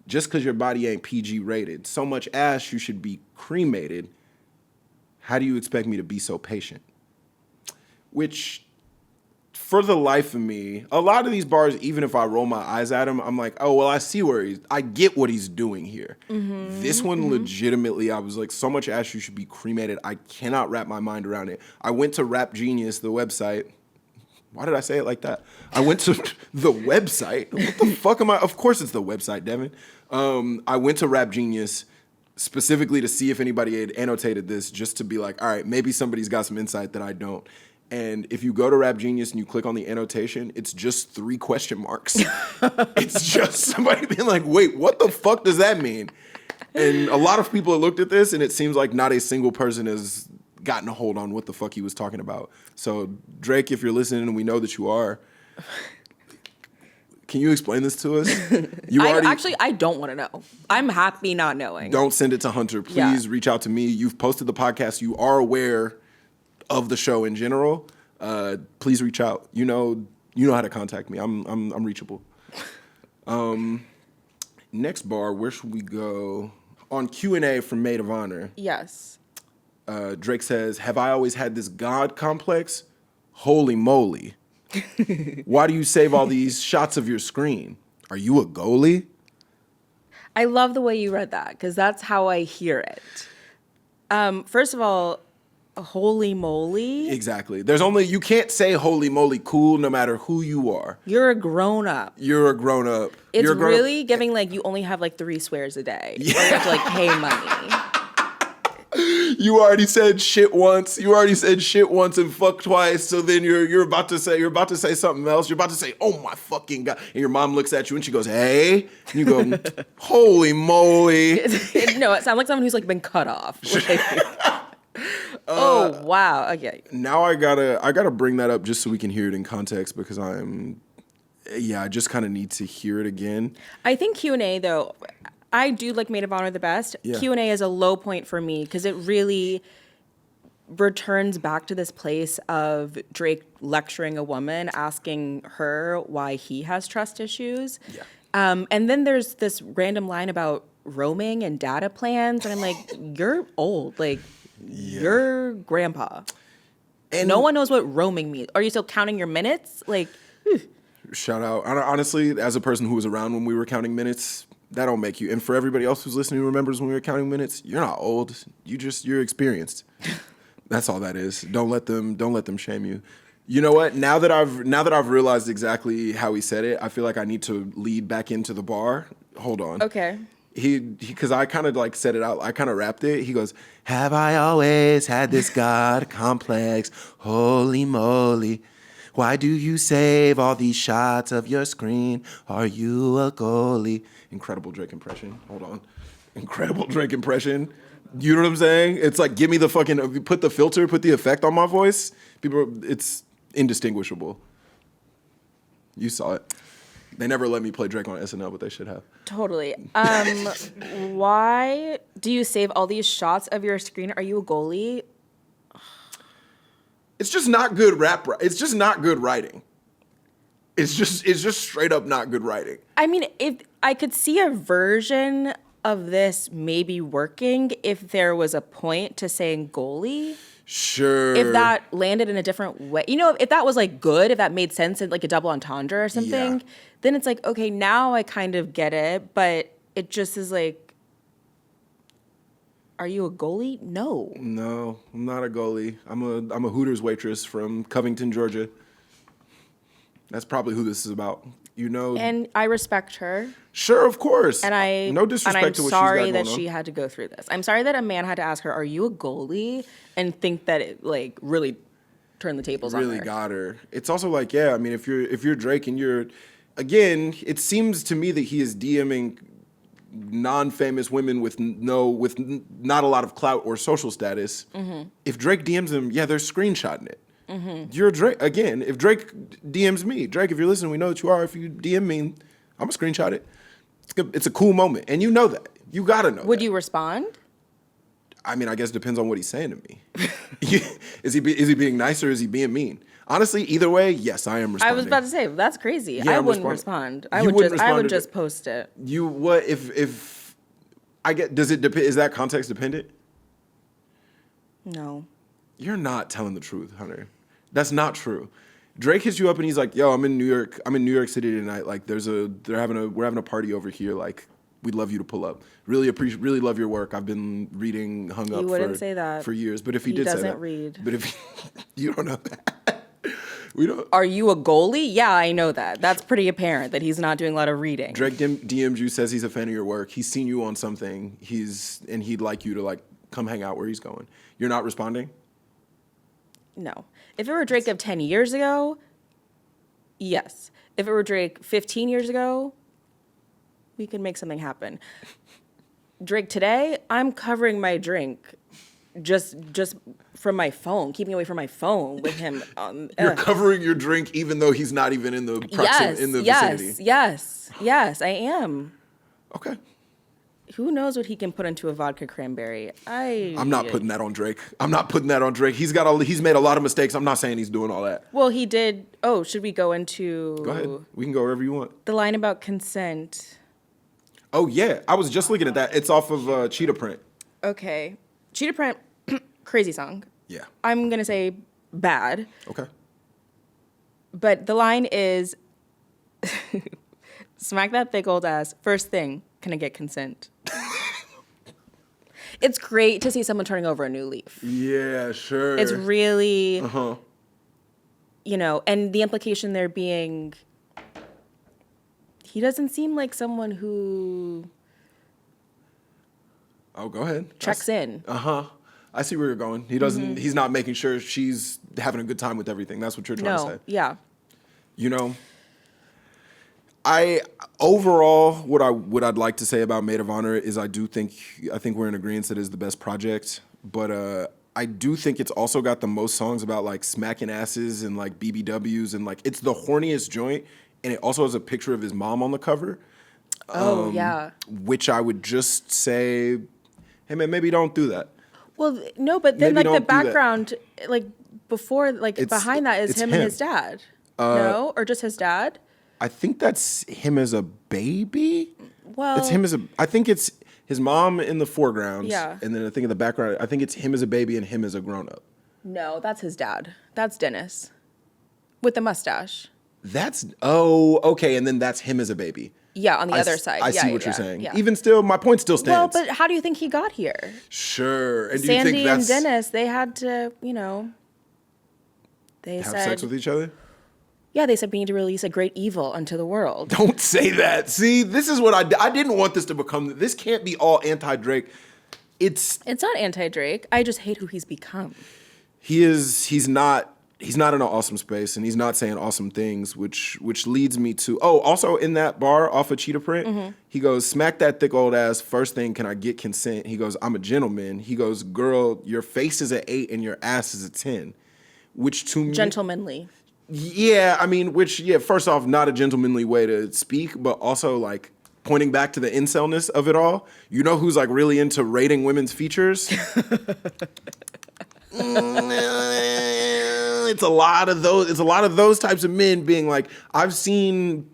Just because your body ain't PG rated. So much ass, you should be cremated. How do you expect me to be so patient? Which, for the life of me, a lot of these bars, even if I roll my eyes at him, I'm like, oh, well, I get what he's doing here. This one, legitimately, I was like, so much ass, you should be cremated. I cannot wrap my mind around it. I went to Rap Genius, the website. Why did I say it like that? I went to the website. What the fuck am I? Of course it's the website, Devon. I went to Rap Genius specifically to see if anybody had annotated this, just to be like, all right, maybe somebody's got some insight that I don't. And if you go to Rap Genius and you click on the annotation, it's just 3 question marks. It's just somebody being like, wait, what the fuck does that mean? And a lot of people have looked at this, and it seems like not a single person has gotten a hold on what the fuck he was talking about. So Drake, if you're listening, and we know that you are, can you explain this to us? I don't want to know. I'm happy not knowing. Don't send it to Hunter. Please reach out to me. You've posted the podcast. You are aware of the show in general. Please reach out. You know how to contact me. I'm reachable. Next bar, where should we go? On Q&A from Maid of Honor. Yes. Drake says, "Have I always had this God complex? Holy moly. Why do you save all these shots of your screen? Are you a goalie?" I love the way you read that because that's how I hear it. First of all, holy moly. Exactly. You can't say holy moly cool no matter who you are. You're a grown up. You're a grown up. It's really giving like you only have like 3 swears a day. Yeah. Or you have to like pay money. You already said shit once. And fuck twice. So then you're about to say something else. You're about to say, "Oh my fucking God." And your mom looks at you and she goes, "Hey." And you go, "Holy moly." No, it sounds like someone who's like been cut off. Oh wow. Okay. Now I gotta bring that up just so we can hear it in context because I just kind of need to hear it again. I think Q&A though, I do like Maid of Honor the best. Yeah. Q&A is a low point for me because it really returns back to this place of Drake lecturing a woman, asking her why he has trust issues. Yeah. And then there's this random line about roaming and data plans, and I'm like, you're old, like you're grandpa. And no one knows what roaming means. Are you still counting your minutes? Like, shout out. Honestly, as a person who was around when we were counting minutes, that don't make you. And for everybody else who's listening who remembers when we were counting minutes, you're not old. You're experienced. That's all that is. Don't let them shame you. You know what? Now that I've realized exactly how he said it, I feel like I need to lead back into the bar. Hold on. Okay. Because I kind of like said it out. I kind of rapped it. He goes, "Have I always had this God complex? Holy moly. Why do you save all these shots of your screen? Are you a goalie?" Incredible Drake impression. Hold on. Incredible Drake impression. You know what I'm saying? It's like, give me the fucking, put the filter, put the effect on my voice. It's indistinguishable. You saw it. They never let me play Drake on SNL, but they should have. Totally. Why do you save all these shots of your screen? Are you a goalie? It's just not good rap. It's just not good writing. It's just straight up not good writing. I mean, if I could see a version of this maybe working if there was a point to saying goalie. Sure. If that landed in a different way, if that was like good, if that made sense and like a double entendre or something, then it's like, okay, now I kind of get it, but it just is like, are you a goalie? No, I'm not a goalie. I'm a Hooters waitress from Covington, Georgia. That's probably who this is about. And I respect her. Sure, of course. And no disrespect to what she's got I'm going sorry on. that she had to go through this. I'm sorry that a man had to ask her, "Are you a goalie?" and think that it like really turned the tables on her. Really got her. It's also like, yeah, I mean, if you're Drake and again, it seems to me that he is DMing non-famous women with not a lot of clout or social status. Mm-hmm. If Drake DMs them, yeah, they're screenshotting it. Mm-hmm. You're Drake. Again, if Drake DMs me, Drake, if you're listening, we know that you are. If you DM me, I'm going to screenshot it. It's a cool moment. And you know that. You got to know Would that. you respond? I mean, I guess it depends on what he's saying to me. Is he being nice or is he being mean? Honestly, either way, yes, I am responding. I was about to say, that's crazy. Yeah, I wouldn't respond. I would just post it. You what if I get is that context dependent? No. You're not telling the truth, Hunter. That's not true. Drake hits you up and he's like, "Yo, I'm in New York. I'm in New York City tonight. Like, we're having a party over here. Like, we'd love you to pull up. Really love your work. I've been reading Hung Up He wouldn't say that for years. But if he did say that, doesn't read. But if you don't know that, we don't. Are you a goalie? Yeah, I know that. That's pretty apparent that he's not doing a lot of reading. Drake DM'd you, says he's a fan of your work. He's seen you on something. And he'd like you to like come hang out where he's going. You're not responding? No. If it were Drake of 10 years ago, yes. If it were Drake 15 years ago, we could make something happen. Drake today, I'm covering my drink just from my phone, keeping away from my phone with him. You're covering your drink even though he's not even in the vicinity. Yes, I am. Okay. Who knows what he can put into a vodka cranberry? I'm not putting that on Drake. He's made a lot of mistakes. I'm not saying he's doing all that. Well, he did. Oh, should we go into? Go ahead. We can go wherever you want. The line about consent. Oh yeah, I was just looking at that. It's off of Cheetah Print. Okay, Cheetah Print, crazy song. Yeah. I'm gonna say bad. Okay. But the line is, smack that thick old ass. First thing, can I get consent? It's great to see someone turning over a new leaf. Yeah, sure. It's really, and the implication there being, he doesn't seem like someone who... Oh, go ahead. Checks in. I see where you're going. He doesn't. He's not making sure she's having a good time with everything. That's what you're trying to say. Yeah. Overall, what I'd like to say about Maid of Honor is I think we're in agreement that it is the best project, but I do think it's also got the most songs about like smacking asses and like BBWs and like it's the horniest joint, and it also has a picture of his mom on the cover. Yeah. Which I would just say, hey man, maybe don't do that. Well, no, but then Maybe like the don't do that. background, like before, like behind that is him and his dad. No, or just his dad. I think that's him as a baby. Well, It's him as I think it's his mom in the foreground. Yeah. And then I think in the background, I think it's him as a baby and him as a grown up. No, that's his dad. That's Dennis, with the mustache. Okay, and then that's him as a baby. Yeah, on the other side. I Yeah, see what you're yeah, saying. yeah. Even still, my point still Well, stands. but how do you think he got here? Sure. And do Sandy you think that's and Dennis, they had to, they have said sex with each other? Yeah, they said we need to release a great evil unto the world. Don't say that. See, this is what I didn't want this to become. This can't be all anti-Drake. It's not anti-Drake. I just hate who he's become. He's not in an awesome space, and he's not saying awesome things, which leads me to also in that bar off of Cheetah Print, he goes, smack that thick old ass. First thing, can I get consent? He goes, I'm a gentleman. He goes, girl, your face is an 8 and your ass is a 10, which to me, Gentlemanly. Yeah, I mean, first off, not a gentlemanly way to speak, but also like pointing back to the incelness of it all. You know who's like really into rating women's features? It's a lot of those types of men being like, the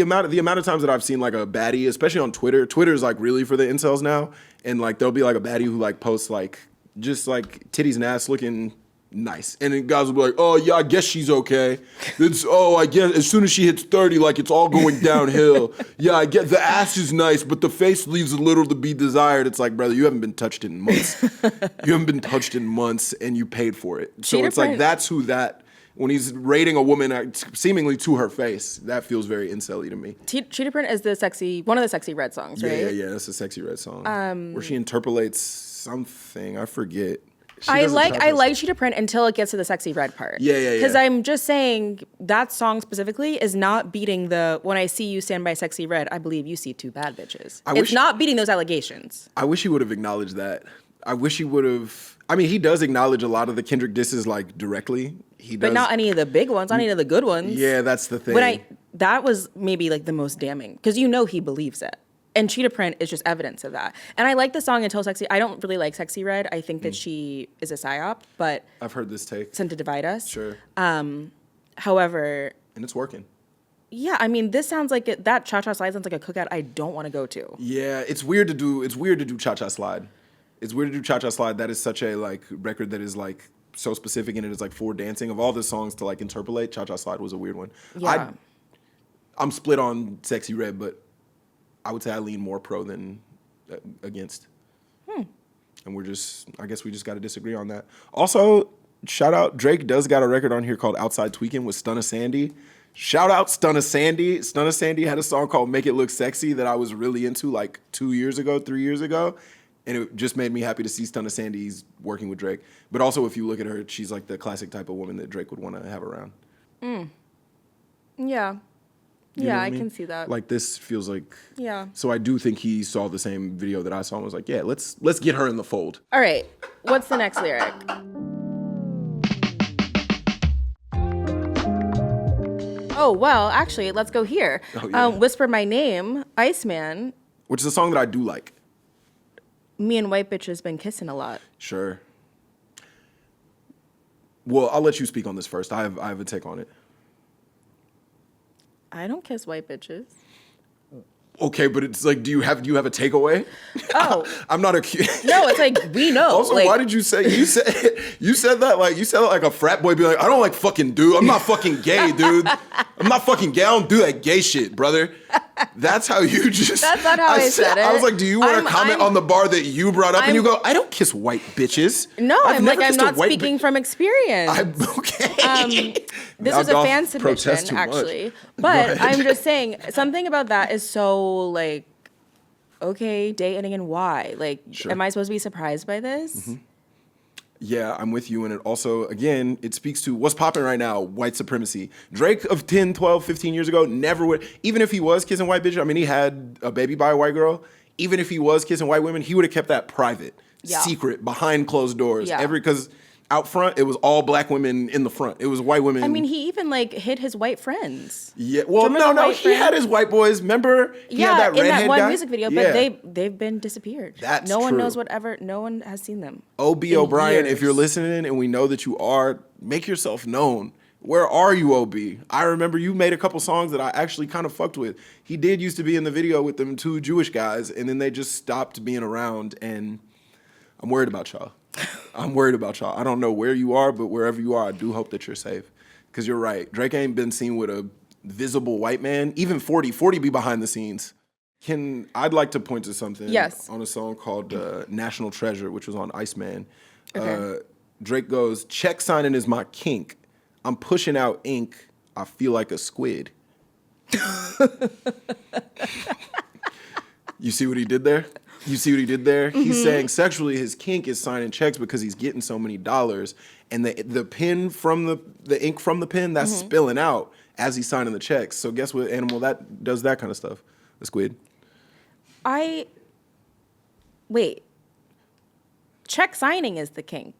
amount of times that I've seen like a baddie, especially on Twitter. Twitter's like really for the incels now, and like there'll be like a baddie who like posts like just like titties and ass looking nice, and then guys will be like, oh yeah, I guess she's okay. I guess as soon as she hits 30, like it's all going downhill. Yeah, I get the ass is nice, but the face leaves a little to be desired. It's like, brother, you haven't been touched in months. You haven't been touched in months, and you paid for it. So Cheetah it's like Print. that's who that. When he's rating a woman seemingly to her face, that feels very incel-y to me. Cheetah Print is one of the sexy red songs, right? Yeah. That's a sexy red song where she interpolates something. I forget. I like Cheetah Print until it gets to the sexy red part. Yeah. Because I'm just saying that song specifically is not beating the when I see you stand by sexy red, I believe you see two bad bitches. It's not beating those allegations. I wish he would have acknowledged that. I wish he would have. I mean, he does acknowledge a lot of the Kendrick disses like directly. He does, but not any of the big ones, not any of the good ones. Yeah, that's the thing. That was maybe like the most damning because he believes it. And Cheetah Print is just evidence of that. And I like the song Until Sexy. I don't really like Sexy Red. I think that she is a psyop, but I've heard this take. Sent to divide us. Sure. However. And it's working. Yeah, I mean, this sounds like that Cha Cha Slide sounds like a cookout I don't want to go to. Yeah, it's weird to do Cha Cha Slide. It's weird to do Cha Cha Slide. That is such a like record that is like so specific and it is like for dancing. Of all the songs to like interpolate, Cha Cha Slide was a weird one. Yeah. I'm split on Sexy Red, but I would say I lean more pro than against. And I guess we just got to disagree on that. Also, shout out, Drake does got a record on here called Outside Tweaking with Stunna Sandy. Shout out Stunna Sandy. Stunna Sandy had a song called Make It Look Sexy that I was really into like 3 years ago. And it just made me happy to see Stunna Sandy's working with Drake. But also, if you look at her, she's like the classic type of woman that Drake would want to have around. Yeah. You know Yeah, what I mean? can see that. Like this feels like. Yeah. So I do think he saw the same video that I saw and was like, yeah, let's get her in the fold. All right. What's the next lyric? Oh, well, actually, let's go here. Oh, yeah. Whisper My Name, Iceman. Which is a song that I do like. Me and white bitches been kissing a lot. Sure. Well, I'll let you speak on this first. I have a take on it. I don't kiss white bitches. Okay, but it's like, do you have a takeaway? Oh. I'm not a. No, it's like, we know. Also, like, why did you say that like a frat boy? Be like, I don't like fucking dude. I'm not fucking gay, dude. I'm not fucking gay. I don't do that gay shit, brother. That's how you just. That's not how I said it. I was like, do you want to comment on the bar that you brought up? And you go, I don't kiss white bitches. No, I'm not speaking from experience. Okay. This was a fan submission, actually. But I'm just saying, something about that is so, like, okay, day ending and why? Like, Sure. Am I supposed to be surprised by this? Mm-hmm. Yeah, I'm with you. And it also, again, it speaks to what's popping right now, white supremacy. Drake of 10, 12, 15 years ago never would, even if he was kissing white bitches, I mean, he had a baby by a white girl. Even if he was kissing white women, he would have kept that private, secret, behind closed doors. Yeah. Because out front, it was all black women in the front. It was white women. I mean, he even, like, hid his white friends. Yeah, well, no, he had his white boys. Remember? He had that redhead in that one guy? music video, Yeah. but they've been disappeared. That's no one true. knows whatever. No one has seen them. O.B. in O'Brien, years. if you're listening, and we know that you are, make yourself known. Where are you, O.B.? I remember you made a couple songs that I actually kind of fucked with. He did used to be in the video with them two Jewish guys, and then they just stopped being around, and I'm worried about y'all. I'm worried about y'all. I don't know where you are, but wherever you are, I do hope that you're safe. Because you're right. Drake ain't been seen with a visible white man. Even 40 be behind the scenes. I'd like to point to something on a song called National Treasure, which was on Iceman. Okay. Drake goes, check signing is my kink. I'm pushing out ink. I feel like a squid. You see what he did there? He's saying sexually his kink is signing checks because he's getting so many dollars, and the pen from the ink from the pen that's spilling out as he's signing the checks. So guess what animal that does that kind of stuff? The squid. Wait. Check signing is the kink.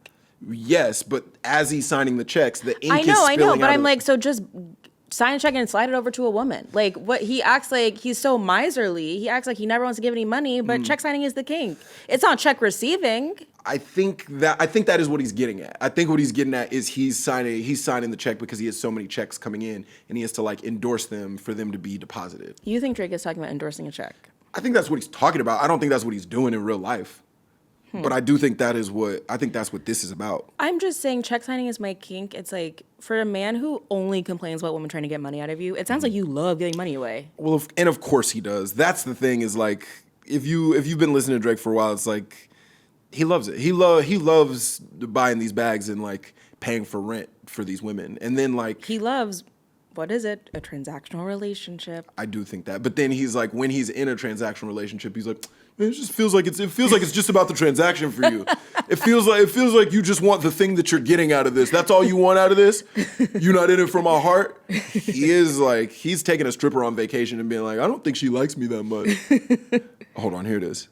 Yes, but as he's signing the checks, the ink is I know, spilling but out I'm of- like, so just sign a check and slide it over to a woman. Like, what he acts like he's so miserly. He acts like he never wants to give any money, but check signing is the kink. It's not check receiving. I think that is what he's getting at. I think what he's getting at is he's signing the check because he has so many checks coming in, and he has to like endorse them for them to be deposited. You think Drake is talking about endorsing a check? I think that's what he's talking about. I don't think that's what he's doing in real life. But I do think that's what this is about. I'm just saying check signing is my kink. It's like, for a man who only complains about women trying to get money out of you, it sounds like you love giving money away. Well, and of course he does. That's the thing is like, if you've been listening to Drake for a while, it's like, he loves it. He loves buying these bags and like paying for rent for these women. And then like, He loves, what is it? A transactional relationship. I do think that. But then he's like, when he's in a transactional relationship, he's like, man, it just feels like it's just about the transaction for you. It feels like you just want the thing that you're getting out of this. That's all you want out of this? You're not in it for my heart? He is like, he's taking a stripper on vacation and being like, I don't think she likes me that much. Hold on, here it is.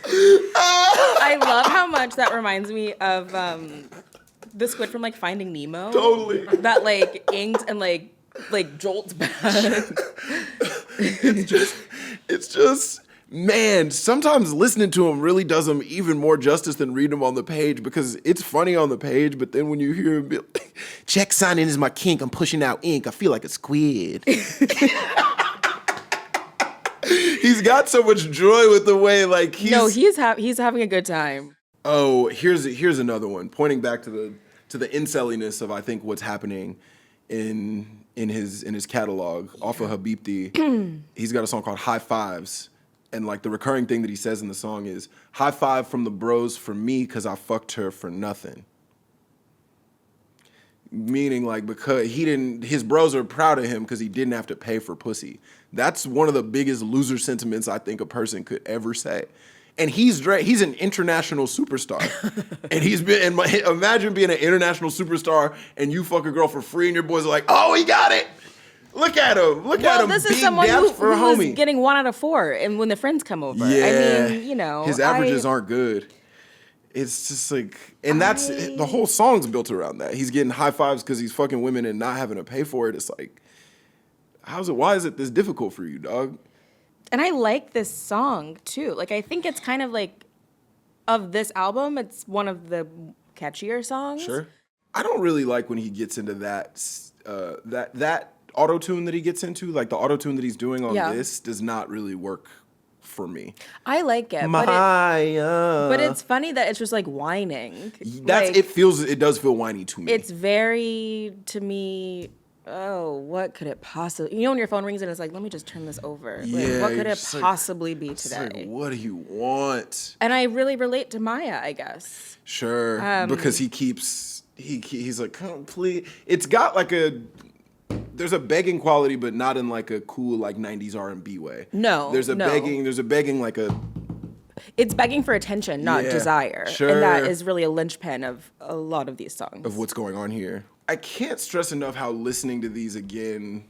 I love how much that reminds me of the squid from like Finding Nemo. Totally. That like inks and like jolts back. It's just, man, sometimes listening to him really does him even more justice than reading him on the page, because it's funny on the page, but then when you hear him be like, check signing is my kink, I'm pushing out ink, I feel like a squid. He's got so much joy with the way like he's having a good time. Oh, here's another one. Pointing back to the incelliness of I think what's happening in his catalog off of Habibti. He's got a song called High Fives, and like the recurring thing that he says in the song is high five from the bros for me cause I fucked her for nothing. Meaning like because his bros are proud of him because he didn't have to pay for pussy. That's one of the biggest loser sentiments I think a person could ever say. And he's Drake. He's an international superstar. And imagine being an international superstar and you fuck a girl for free and your boys are like, oh, he got it. Look at him. Look at him. This is someone who homie. was getting 1 out of 4 and when the friends come over. Yeah. I mean, you know. His averages aren't good. It's just like, and that's, the whole song's built around that. He's getting high fives because he's fucking women and not having to pay for it. It's like, why is it this difficult for you, dog? And I like this song too. Like, I think it's kind of like, of this album, it's one of the catchier songs. Sure. I don't really like when he gets into that auto-tune that he gets into. Like, the auto-tune that he's doing on this does not really work for me. I like it. But it's funny that it's just like whining. It does feel whiny to me. It's very, to me, what could it possibly, when your phone rings and it's like, let me just turn this over. Yeah, what could it possibly be today? Like, what do you want? And I really relate to Maya, I guess. Sure. Because he's like, complete. It's got like there's a begging quality, but not in like a cool like 90s R&B way. No. There's a begging like a. It's begging for attention, not desire. Sure. And that is really a linchpin of a lot of these songs. Of what's going on here. I can't stress enough how listening to these again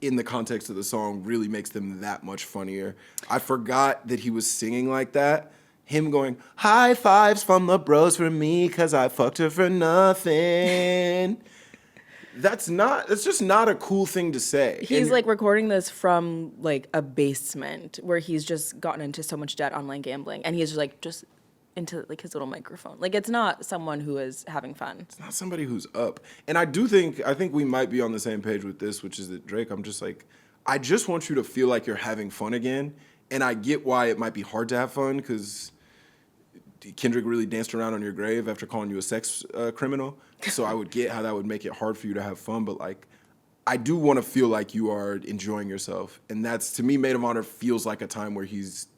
in the context of the song really makes them that much funnier. I forgot that he was singing like that. Him going, high fives from the bros for me because I fucked her for nothing. That's just not a cool thing to say. He's like recording this from like a basement where he's just gotten into so much debt online gambling, and he's just into like his little microphone. Like, it's not someone who is having fun. It's not somebody who's up. And I think we might be on the same page with this, which is that Drake, I'm just like, I just want you to feel like you're having fun again. And I get why it might be hard to have fun because Kendrick really danced around on your grave after calling you a sex criminal. So I would get how that would make it hard for you to have fun. But like, I do want to feel like you are enjoying yourself. And that's, to me, Maid of Honor feels like a time where he's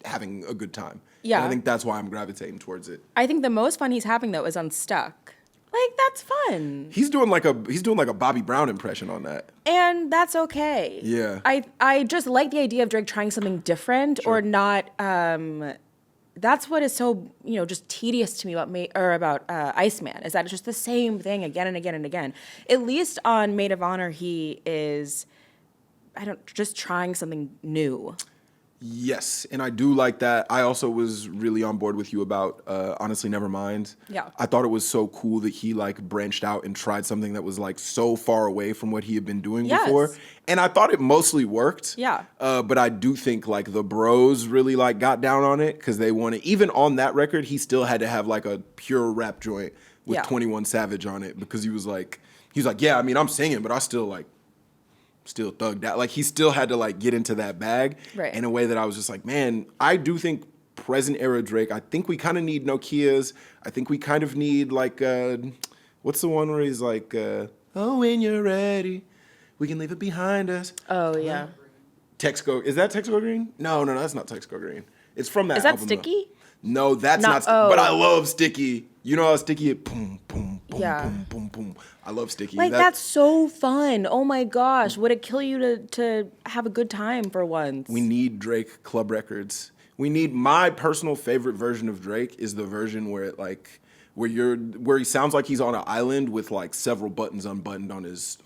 having a good time. Yeah. And I think that's why I'm gravitating towards it. I think the most fun he's having though is Unstuck. Like, that's fun. He's doing like a Bobby Brown impression on that. And that's okay. Yeah. I just like the idea of Drake trying something different or not. That's what is so, just tedious to me about Iceman, is that it's just the same thing again and again and again. At least on Maid of Honor, he is, just trying something new. Yes, and I do like that. I also was really on board with you about Honestly Nevermind. Yeah. I thought it was so cool that he like branched out and tried something that was like so far away from what he had been doing before. And I thought it mostly worked. Yeah. But I do think like the bros really like got down on it because they wanted, even on that record, he still had to have like a pure rap joint with 21 Savage on it because he was like, yeah, I mean, I'm singing, but I still thugged out. Like, he still had to like get into that bag in a way that I was just like, man, I do think present era Drake, I think we kind of need Nokias. I think we kind of need like, what's the one where he's like, oh, when you're ready, we can leave it behind us. Oh, yeah. Texco, is that Texco Green? No, that's not Texco Green. It's from that album. Is that Sticky? No, that's not but I love Sticky. You know how Sticky it boom, boom, boom, boom, boom, boom. I love Sticky. Like, that's so fun. Oh my gosh. Would it kill you to have a good time for once? We need Drake club records. We need, my personal favorite version of Drake is the version where it like where he sounds like he's on an island with like several buttons unbuttoned on his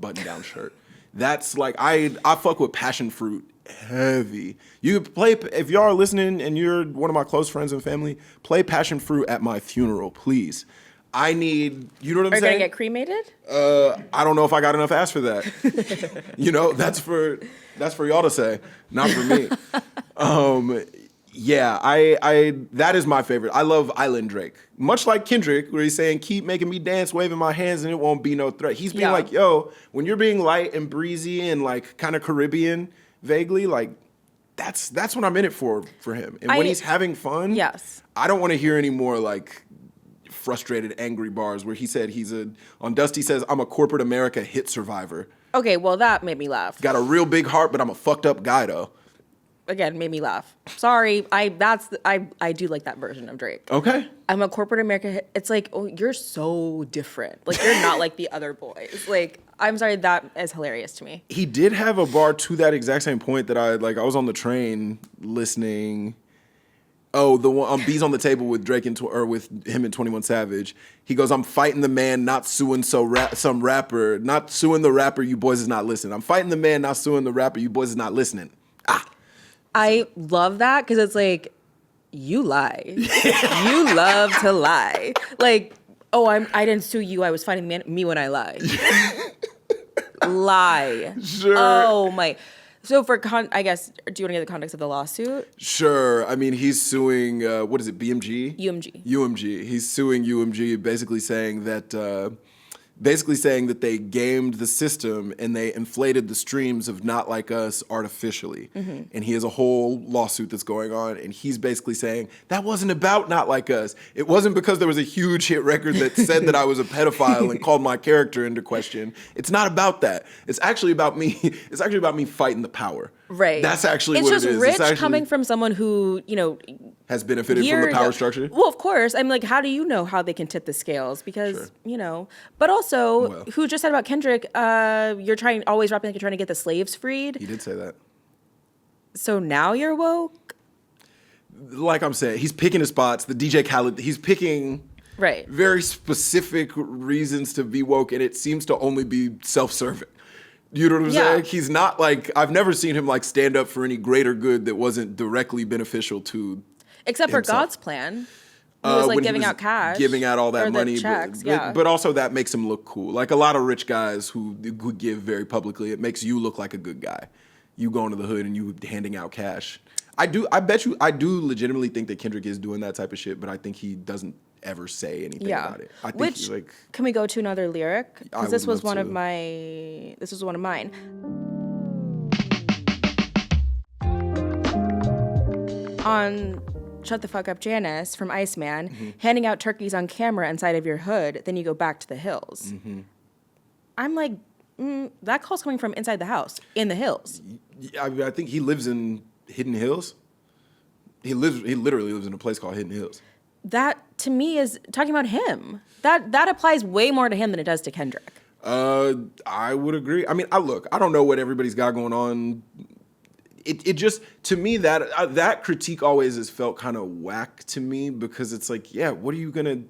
button down shirt. That's like, I fuck with Passion Fruit heavy. You play, if y'all are listening and you're one of my close friends and family, play Passion Fruit at my funeral, please. I need, you know what I'm saying? Are you gonna get cremated? I don't know if I got enough ass for that. That's for y'all to say, not for me. Yeah, I that is my favorite. I love Island Drake. Much like Kendrick, where he's saying, keep making me dance, waving my hands, and it won't be no threat. He's being like, yo, when you're being light and breezy and like kind of Caribbean vaguely, like that's what I'm in it for him. And when he's having fun, I don't want to hear any more like frustrated, angry bars where he said on Dust he says, I'm a corporate America hit survivor. Okay, well that made me laugh. Got a real big heart, but I'm a fucked up guy though. Again, made me laugh. Sorry, I do like that version of Drake. Okay. I'm a corporate America hit. It's like, oh, you're so different. Like, you're not like the other boys. Like, I'm sorry, that is hilarious to me. He did have a bar to that exact same point that I was on the train listening. Oh, the one on Bees on the Table with Drake or with him and 21 Savage. He goes, I'm fighting the man, not suing some rapper. Not suing the rapper, you boys is not listening. I'm fighting the man, not suing the rapper, you boys is not listening. I love that because it's like, you lie. You love to lie. Like, oh, I didn't sue you. I was fighting me when I lied. Lie. Sure. Oh my. So I guess, do you want to get the context of the lawsuit? Sure. I mean, he's suing, what is it, BMG? UMG. UMG. He's suing UMG, basically saying that they gamed the system and they inflated the streams of Not Like Us artificially. Mm-hmm. And he has a whole lawsuit that's going on, and he's basically saying, that wasn't about Not Like Us. It wasn't because there was a huge hit record that said that I was a pedophile and called my character into question. It's not about that. It's actually about me. It's actually about me fighting the power. Right. That's actually what it is. It's just rich coming from someone who, has benefited from the power structure. Well, of course. I'm like, how do you know how they can tip the scales? Because, but also, who just said about Kendrick, you're always rapping like you're trying to get the slaves freed. He did say that. So now you're woke? Like I'm saying, he's picking his spots. The DJ Khaled, he's picking very specific reasons to be woke, and it seems to only be self-serving. You know what I'm saying? He's not like, I've never seen him like stand up for any greater good that wasn't directly beneficial to except himself. For God's plan. He was like giving out cash. Giving out all that money. Checks, but also that makes him look cool. Like a lot of rich guys who give very publicly, it makes you look like a good guy. You going to the hood and you handing out cash. I do legitimately think that Kendrick is doing that type of shit, but I think he doesn't ever say anything about it. I think can we go to another lyric? Because this was one of mine. On Shut the Fuck Up Janice from Iceman, handing out turkeys on camera inside of your hood, then you go back to the hills. Mm-hmm. I'm like, that call's coming from inside the house, in the hills. I think he lives in Hidden Hills. He literally lives in a place called Hidden Hills. That, to me, is talking about him. That applies way more to him than it does to Kendrick. I would agree. I mean, I don't know what everybody's got going on. It just, to me, that critique always has felt kind of whack to me, because it's like, yeah, what are you gonna?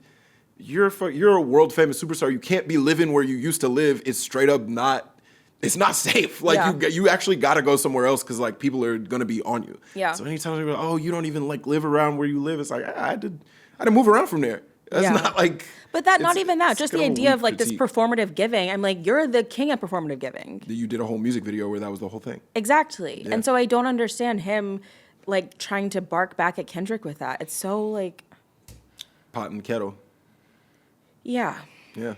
You're a world famous superstar. You can't be living where you used to live. It's straight up not. It's not safe. Like you actually got to go somewhere else because like people are gonna be on you. Yeah. So anytime you go, oh, you don't even like live around where you live, it's like I had to move around from there. That's not like. But not even that. Just the idea of like this performative giving. I'm like, you're the king of performative giving. You did a whole music video where that was the whole thing. Exactly. Yeah. And so I don't understand him like trying to bark back at Kendrick with that. It's so like. Pot and kettle. Yeah. Yeah.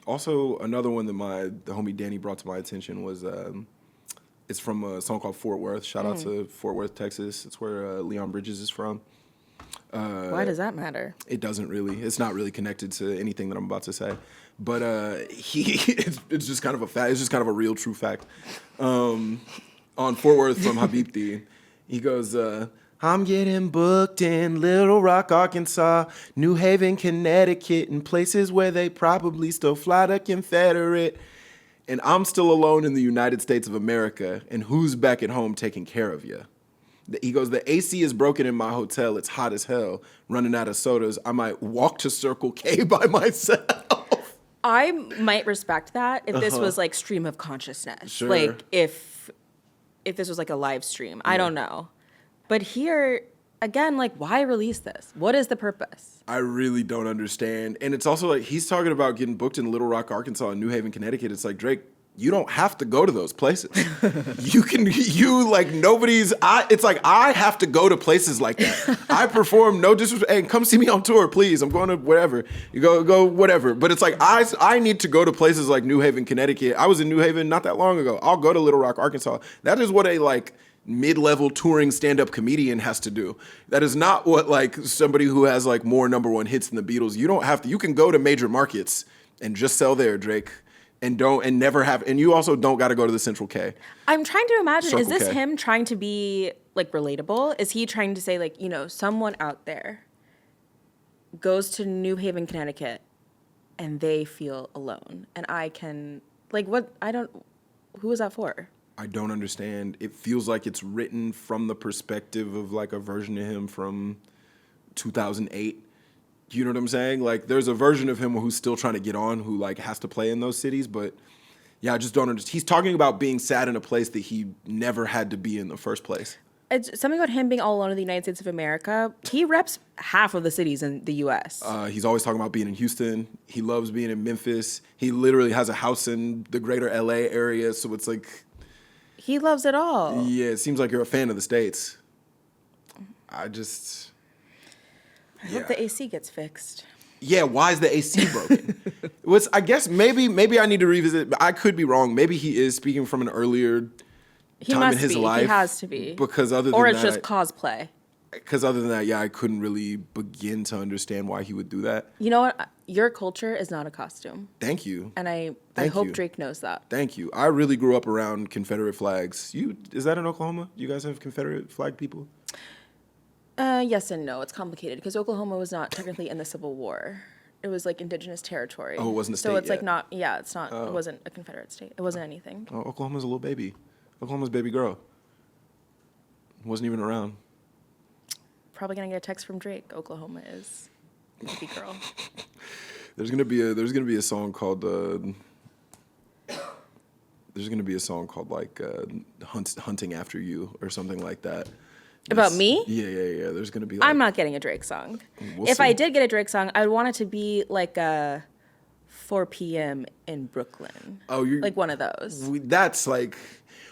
Also, another one that the homie Danny brought to my attention was it's from a song called Fort Worth. Shout out to Fort Worth, Texas. It's where Leon Bridges is from. Why does that matter? It doesn't really. It's not really connected to anything that I'm about to say. But it's just kind of a fact. It's just kind of a real, true fact. On Fort Worth from Habibti, he goes, I'm getting booked in Little Rock, Arkansas, New Haven, Connecticut, and places where they probably still fly the Confederate. And I'm still alone in the United States of America, and who's back at home taking care of you? He goes, the AC is broken in my hotel. It's hot as hell. Running out of sodas. I might walk to Circle K by myself. I might respect that if this was like stream of consciousness. Sure. Like if this was like a live stream. I don't know. But here, again, like, why release this? What is the purpose? I really don't understand. And it's also like he's talking about getting booked in Little Rock, Arkansas, and New Haven, Connecticut. It's like, Drake, you don't have to go to those places. It's like, I have to go to places like that. I perform, no disrespect, and come see me on tour, please. I'm going to whatever. You go whatever. But it's like, I need to go to places like New Haven, Connecticut. I was in New Haven not that long ago. I'll go to Little Rock, Arkansas. That is what a like mid-level touring stand-up comedian has to do. That is not what like somebody who has like more number one hits than the Beatles. You don't have to. You can go to major markets and just sell there, Drake. And you also don't got to go to the Central K. I'm trying to imagine, Circle is this K. him trying to be like relatable? Is he trying to say like, someone out there goes to New Haven, Connecticut and they feel alone and I can Like, what? Who is that for? I don't understand. It feels like it's written from the perspective of like a version of him from 2008. You know what I'm saying? Like, there's a version of him who's still trying to get on, who like has to play in those cities, but yeah, I just don't understand. He's talking about being sad in a place that he never had to be in the first place. It's something about him being all alone in the United States of America. He reps half of the cities in the U.S. He's always talking about being in Houston. He loves being in Memphis. He literally has a house in the greater L.A. area, so it's like... He loves it all. Yeah, it seems like you're a fan of the States. I hope the AC gets fixed. Yeah, why is the AC broken? I guess maybe I need to revisit. I could be wrong. Maybe he is speaking from an earlier time in his life. He has to be. Because other than or it's that, just cosplay. Because other than that, yeah, I couldn't really begin to understand why he would do that. You know what? Your culture is not a costume. Thank you. And I hope Drake knows that. Thank you. I really grew up around Confederate flags. Is that in Oklahoma? You guys have Confederate flag people? Yes and no. It's complicated because Oklahoma was not technically in the Civil War. It was like indigenous territory. Oh, it wasn't a state So it's yet. like not, yeah, it's not, It wasn't a Confederate state. It wasn't anything. Oh, Oklahoma's a little baby. Oklahoma's baby girl. Wasn't even around. Probably gonna get a text from Drake. Oklahoma is baby girl. There's gonna be a song called like Hunting After You or something like that. About me? Yeah. There's gonna be. Like, I'm not getting a Drake song. If see. I did get a Drake song, I would want it to be like a 4 p.m. in Brooklyn. Oh, you're like one of those. That's like.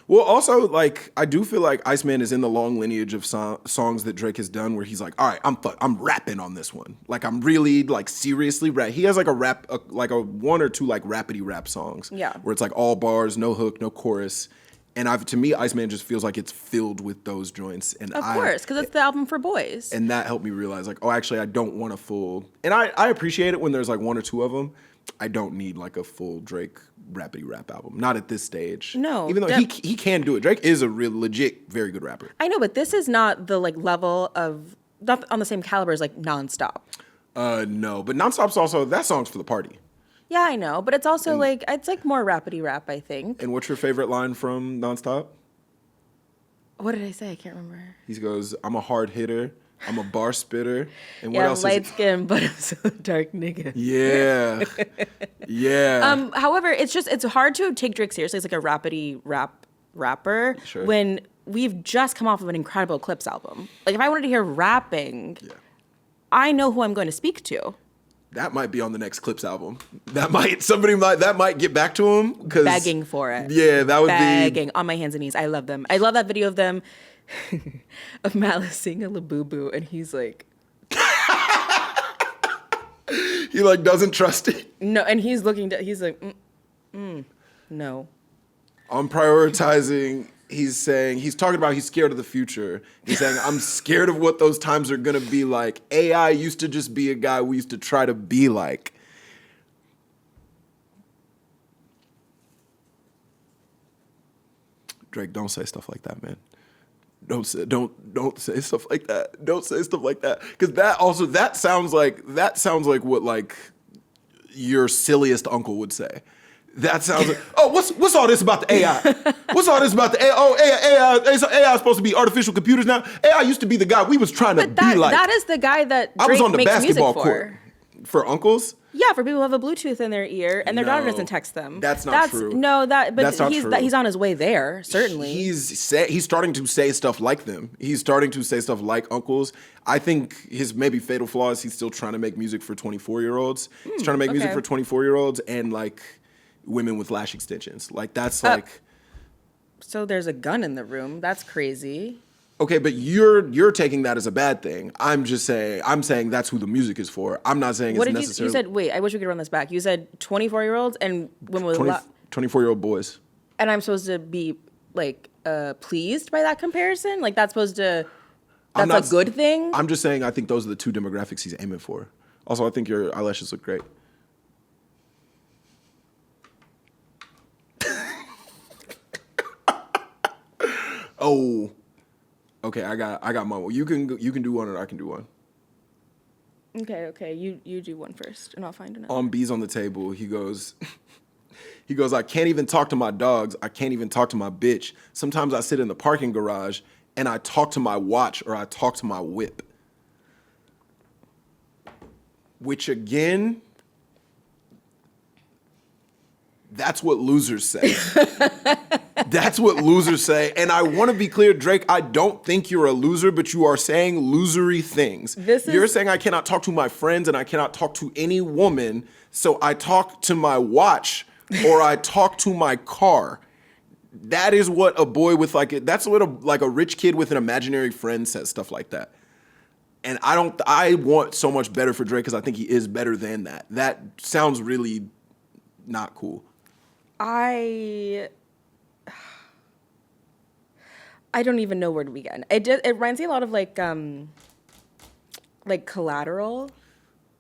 Well, also, like, I do feel like Iceman is in the long lineage of songs that Drake has done where he's like, all right, I'm rapping on this one. Like, I'm really, like, seriously rap. He has, like, a one or two, like, rapidy rap songs. Yeah. Where it's, like, all bars, no hook, no chorus. And to me, Iceman just feels like it's filled with those joints. And Of course, because it's the album for boys. And that helped me realize, like, oh, actually, I don't want a full... And I appreciate it when there's, like, one or two of them. I don't need, like, a full Drake rapidy rap album. Not at this stage. No. Even though he can do it. Drake is a real legit, very good rapper. I know, but this is not the, like, level of... Not on the same caliber as, like, Nonstop. No. But Nonstop's also... That song's for the party. Yeah, I know. But it's also, it's, like, more rapidy rap, I think. And what's your favorite line from Nonstop? What did I say? I can't remember. He goes, I'm a hard hitter. I'm a bar spitter. And what yeah, else light skin, but I'm still a dark nigga. Yeah. Yeah. However, it's hard to take Drake seriously as like a rapidy rapper Sure. when we've just come off of an incredible Eclipse album. Like if I wanted to hear rapping, I know who I'm going to speak to. That might be on the next Clips album. That might get back to him. Begging for it. Yeah, that would Begging on my hands and knees. I love them. I love that video of them, of Malice singing a Labubu, and he's like... He like doesn't trust it. No, and he's looking, he's like, no. I'm prioritizing... He's talking about he's scared of the future. He's saying, I'm scared of what those times are going to be like. AI used to just be a guy we used to try to be like. Drake, don't say stuff like that, man. Don't say stuff like that. Don't say stuff like that. Because that sounds like what like your silliest uncle would say. That sounds like, oh, what's all this about the AI? What's all this about the AI? Oh, AI is supposed to be artificial computers now. AI used to be the guy we was trying to be like. That is the guy that Drake I was on the makes basketball music court. For uncles? Yeah, for people who have a Bluetooth in their ear and their daughter doesn't text them. That's not true. No, but that's not he's true. He's on his way there, certainly. He's starting to say stuff like them. He's starting to say stuff like uncles. I think his maybe fatal flaw is he's still trying to make music for 24-year-olds. He's trying to make music for 24-year-olds and like women with lash extensions. Like that's like... So there's a gun in the room. That's crazy. Okay, but you're taking that as a bad thing. I'm saying that's who the music is for. I'm not saying it's necessarily... You said, wait, I wish we could run this back. You said 24-year-olds and women with 24-year-old boys. And I'm supposed to be like pleased by that comparison? Like that's supposed to... That's a good thing? I'm just saying I think those are the two demographics he's aiming for. Also, I think your eyelashes look great. Oh, okay. I got my one. You can do one, or I can do one. Okay. You do one first, and I'll find another. On Bees on the Table, he He goes, I can't even talk to my dogs. I can't even talk to my bitch. Sometimes I sit in the parking garage and I talk to my watch or I talk to my whip. Which again, that's what losers say. That's what losers say. And I want to be clear, Drake, I don't think you're a loser, but you are saying losery things. You're saying I cannot talk to my friends and I cannot talk to any woman, so I talk to my watch or I talk to my car. That is what a boy with that's what a rich kid with an imaginary friend says, stuff like that. And I want so much better for Drake because I think he is better than that. That sounds really not cool. I don't even know where to begin. It reminds me a lot of like Collateral.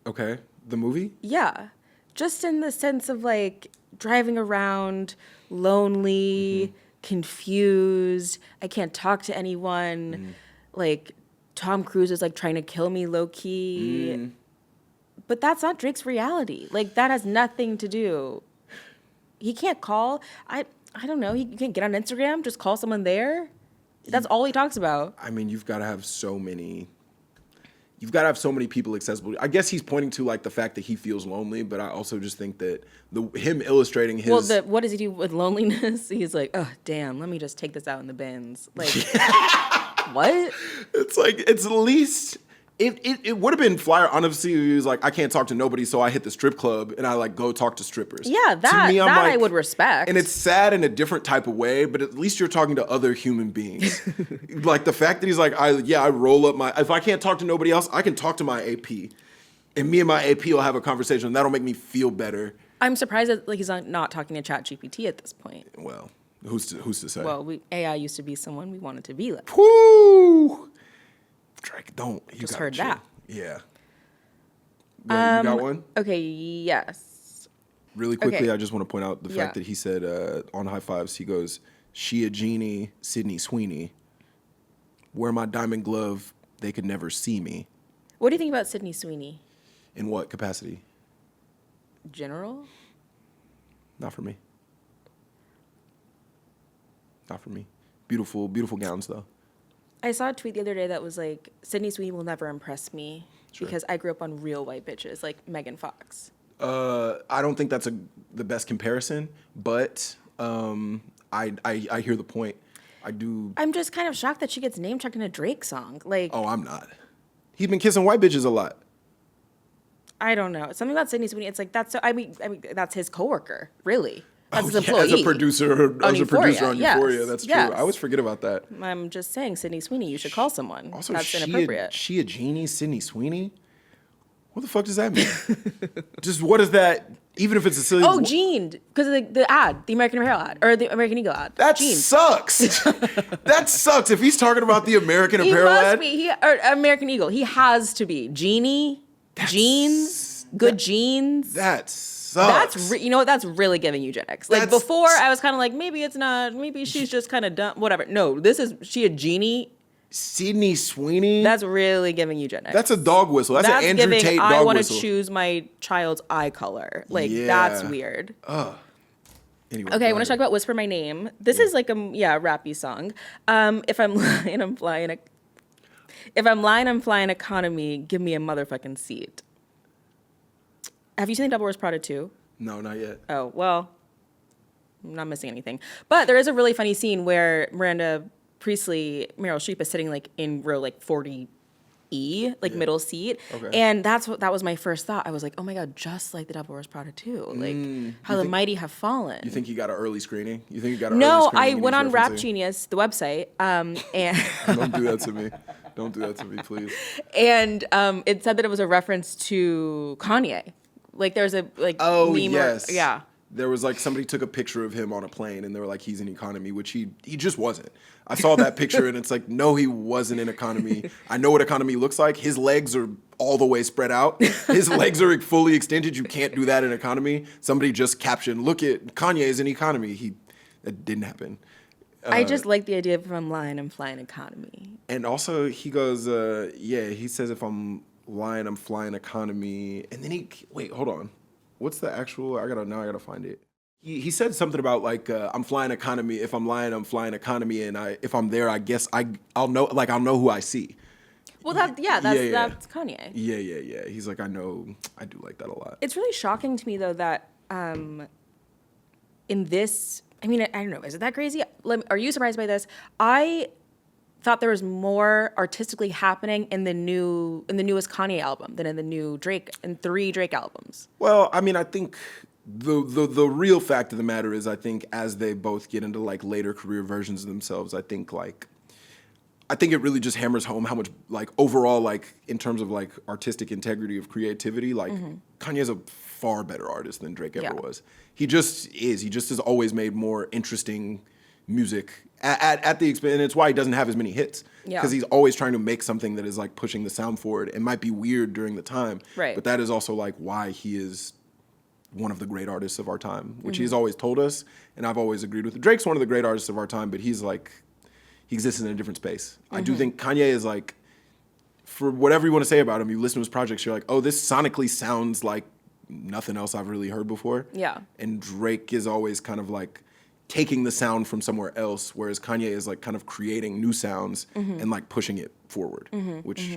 Okay. The movie? Yeah. Just in the sense of like driving around, lonely, confused. I can't talk to anyone. Like Tom Cruise is like trying to kill me low key. But that's not Drake's reality. Like that has nothing to do. He can't call. I don't know. He can't get on Instagram, just call someone there. That's all he talks about. I mean, you've got to have so many people accessible. I guess he's pointing to like the fact that he feels lonely, but I also just think that him illustrating his... Well, what does he do with loneliness? He's like, oh, damn, let me just take this out in the bins. Like, what? It's like, it's at least... It would have been flyer, honestly, he was like, I can't talk to nobody, so I hit the strip club and I like go talk to strippers. Yeah, I would respect. And it's sad in a different type of way, but at least you're talking to other human beings. Like the fact that he's like, I roll up if I can't talk to nobody else, I can talk to my AP. And me and my AP will have a conversation and that'll make me feel better. I'm surprised that like he's not talking to ChatGPT at this point. Well, who's to say? Well, AI used to be someone we wanted to be like. Woo! Drake, don't. You just heard that. Yeah. Well, you got one? Okay, yes. Really quickly, I just want to point out the fact that he said on High Fives, he goes, she a genie, Sydney Sweeney. Wear my diamond glove, they could never see me. What do you think about Sydney Sweeney? In what capacity? General? Not for me. Not for me. Beautiful, beautiful gowns, though. I saw a tweet the other day that was like, Sydney Sweeney will never impress me because I grew up on real white bitches like Megan Fox. I don't think that's the best comparison, but I hear the point. I do. I'm just kind of shocked that she gets name checked in a Drake song. Like, oh, I'm not. He's been kissing white bitches a lot. I don't know. Something about Sydney Sweeney. It's like that's. I mean, that's his coworker, really. That's his employee. As a producer on Euphoria, yes. That's true. I always forget about that. I'm just saying, Sydney Sweeney, you should call someone. Also, that's inappropriate. She a genie, Sydney Sweeney? What the fuck does that mean? Just what is that? Even if it's a silly... Oh, Jeaned. Because of the ad, the American Apparel ad, or the American Eagle ad. That Jeaned. sucks. That sucks. If he's talking about the American Apparel ad... He must be. Or American Eagle. He has to be. Genie, jeans, good jeans. That sucks. You know what? That's really giving eugenics. Like before, I was kind of like, maybe it's not. Maybe she's just kind of dumb. Whatever. No, she a genie. Sydney Sweeney. That's really giving eugenics. That's a dog whistle. That's an Andrew Tate dog whistle. I want to choose my child's eye color. Like that's weird. Anyway, okay, I want to talk about "Whisper My Name." This is like a rappy song. If I'm lying, I'm flying. If I'm lying, I'm flying economy. Give me a motherfucking seat. Have you seen Double Wears Prada 2? No, not yet. Oh, well, I'm not missing anything. But there is a really funny scene where Meryl Streep is sitting like in row like 40E, like middle seat. Okay. And that was my first thought. I was like, oh my God, just like the Double Wears Prada 2. Like how the mighty have fallen. You think you got an early screening? No, I went on Rap Genius, the website, and Don't do that to me. Don't do that to me, please. And it said that it was a reference to Kanye. Like there's a meme. Yes. Yeah. There was like somebody took a picture of him on a plane and they were like, he's in economy, which he just wasn't. I saw that picture and it's like, no, he wasn't in economy. I know what economy looks like. His legs are all the way spread out. His legs are fully extended. You can't do that in economy. Somebody just captioned, look at Kanye's in economy. That didn't happen. I just like the idea of if I'm lying, I'm flying economy. And also he goes, he says if I'm lying, I'm flying economy. And then wait, hold on. What's the actual, I gotta find it. He said something about like I'm flying economy. If I'm lying, I'm flying economy, and if I'm there, I guess I'll know who I see. Well, that's Kanye. Yeah. He's like, I know, I do like that a lot. It's really shocking to me though that in this, I mean, I don't know, is it that crazy? Are you surprised by this? I thought there was more artistically happening in the newest Kanye album than in the new Drake and 3 Drake albums. Well, I mean, I think the real fact of the matter is, I think as they both get into like later career versions of themselves, I think it really just hammers home how much like overall like in terms of like artistic integrity of creativity, like Kanye's a far better artist than Drake ever was. He just is. He just has always made more interesting music at the expense, and it's why he doesn't have as many hits. Because he's always trying to make something that is like pushing the sound forward. It might be weird during the time, right? But that is also like why he is one of the great artists of our time, which he's always told us, and I've always agreed with. Drake's one of the great artists of our time, but he's like, he exists in a different space. I do think Kanye is like, for whatever you want to say about him, you listen to his projects, you're like, oh, this sonically sounds like nothing else I've really heard before. Yeah. And Drake is always kind of like taking the sound from somewhere else, whereas Kanye is like kind of creating new sounds and like pushing it forward, which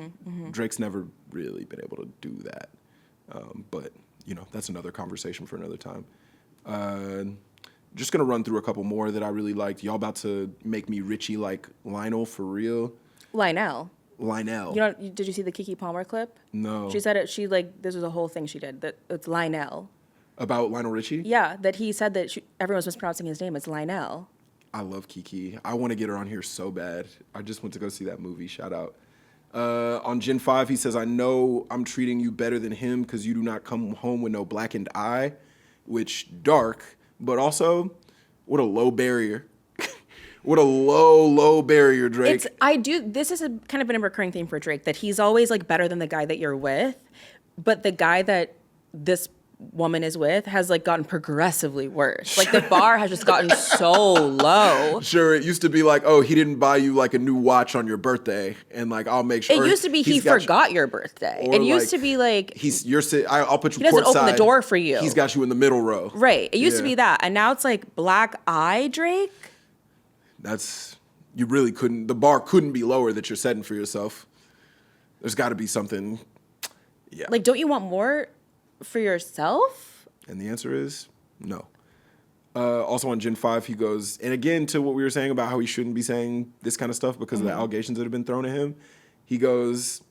Drake's never really been able to do that. But, you know, that's another conversation for another time. Just gonna run through a couple more that I really liked. Y'all about to make me Richie like Lionel for real? Lionel. Did you see the Keke Palmer clip? No. She said it. This was a whole thing she did. That it's Lionel. About Lionel Richie? Yeah, that he said that everyone's mispronouncing his name. It's Lionel. I love Keke. I want to get her on here so bad. I just went to go see that movie. Shout out. On Gen 5, he says, I know I'm treating you better than him because you do not come home with no blackened eye, which dark, but also what a low barrier. What a low barrier, Drake. This has kind of been a recurring theme for Drake, that he's always like better than the guy that you're with, but the guy that this woman is with has like gotten progressively worse. Like the bar has just gotten so low. Sure, it used to be like, oh, he didn't buy you like a new watch on your birthday, and like I'll make sure. It used to be he forgot your birthday. It used to be like I'll put you. He doesn't open the door for you. He's got you in the middle row. Right. It used to be that, and now it's like black eye Drake. You really couldn't. The bar couldn't be lower that you're setting for yourself. There's got to be something. Yeah. Like, don't you want more for yourself? And the answer is no. Also on Gen 5, he goes, and again, to what we were saying about how he shouldn't be saying this kind of stuff because of the allegations that have been thrown at him, he goes,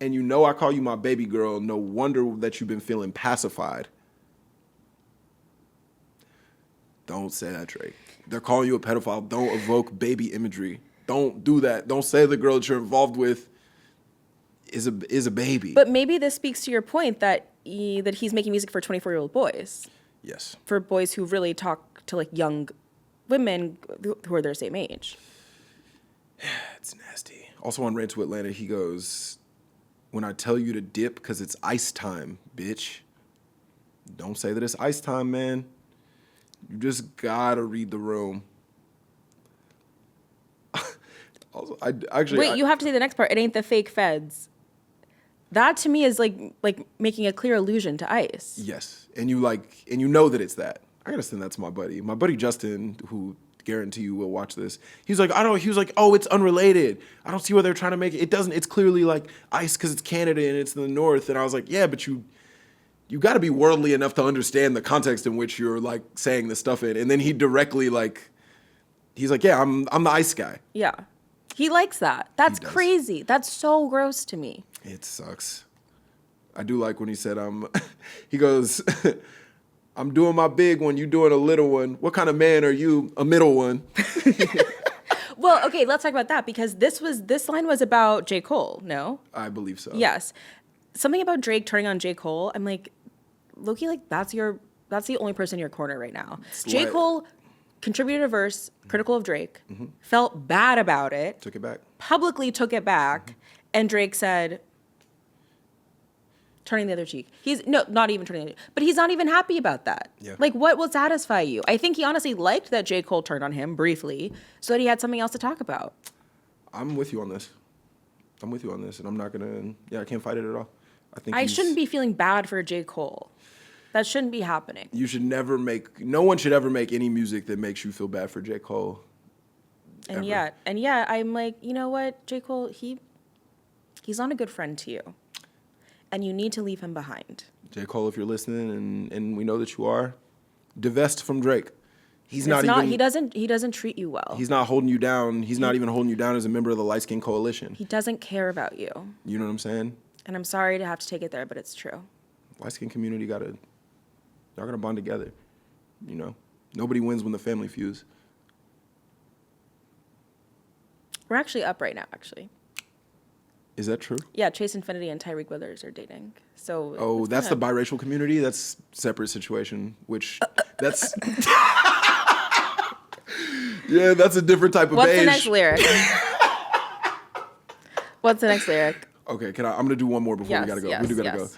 and you know I call you my baby girl, no wonder that you've been feeling pacified. Don't say that, Drake. They're calling you a pedophile. Don't evoke baby imagery. Don't do that. Don't say the girl that you're involved with is a baby. But maybe this speaks to your point that he's making music for 24-year-old boys. Yes. For boys who really talk to like young women who are their same age. It's nasty. Also on Rant to Atlanta, he goes, when I tell you to dip because it's ice time, bitch. Don't say that it's ice time, man. You just gotta read the room. Also, you have to say the next part. It ain't the fake feds. That to me is like making a clear allusion to ICE. Yes, and you know that it's that. I gotta send that to my buddy Justin, who guarantee you will watch this. He was like, oh, it's unrelated. I don't see why they're trying to make it. It doesn't. It's clearly like ICE because it's Canada and it's in the north. And I was like, yeah, but you got to be worldly enough to understand the context in which you're like saying this stuff in. And then he directly he's like, yeah, I'm the ICE guy. Yeah, he likes that. That's crazy. That's so gross to me. It sucks. I do like when he said, he goes, I'm doing my big one, you doing a little one. What kind of man are you? A middle one. Well, okay, let's talk about that because this line was about J. Cole, no? I believe so. Yes. Something about Drake turning on J. Cole, I'm like, Loki, like that's the only person in your corner right now. J. Cole contributed a verse critical of Drake, felt bad about it. Took it back. Publicly took it back, and Drake said, turning the other cheek. Not even turning the other cheek, but he's not even happy about that. Yeah. Like, what will satisfy you? I think he honestly liked that J. Cole turned on him briefly so that he had something else to talk about. I'm with you on this. And I'm not going to, I can't fight it at all. I shouldn't be feeling bad for J. Cole. That shouldn't be happening. No one should ever make any music that makes you feel bad for J. Cole. And yet, I'm like, you know what, J. Cole, he's not a good friend to you. And you need to leave him behind. J. Cole, if you're listening, and we know that you are, divest from Drake. He doesn't treat you well. He's not holding you down. He's not even holding you down as a member of the Light Skin Coalition. He doesn't care about you. You know what I'm saying? And I'm sorry to have to take it there, but it's true. Light Skin community y'all gotta bond together. You know? Nobody wins when the family fuse. We're actually up right now, actually. Is that true? Yeah, Chase Infinity and Tyreek Withers are dating. So. Oh, that's the biracial community? That's a separate situation, which that's... Yeah, that's a different type of What's beige. the next lyric? What's the next lyric? Okay, I'm going to do one more before we got to go. We do got to go.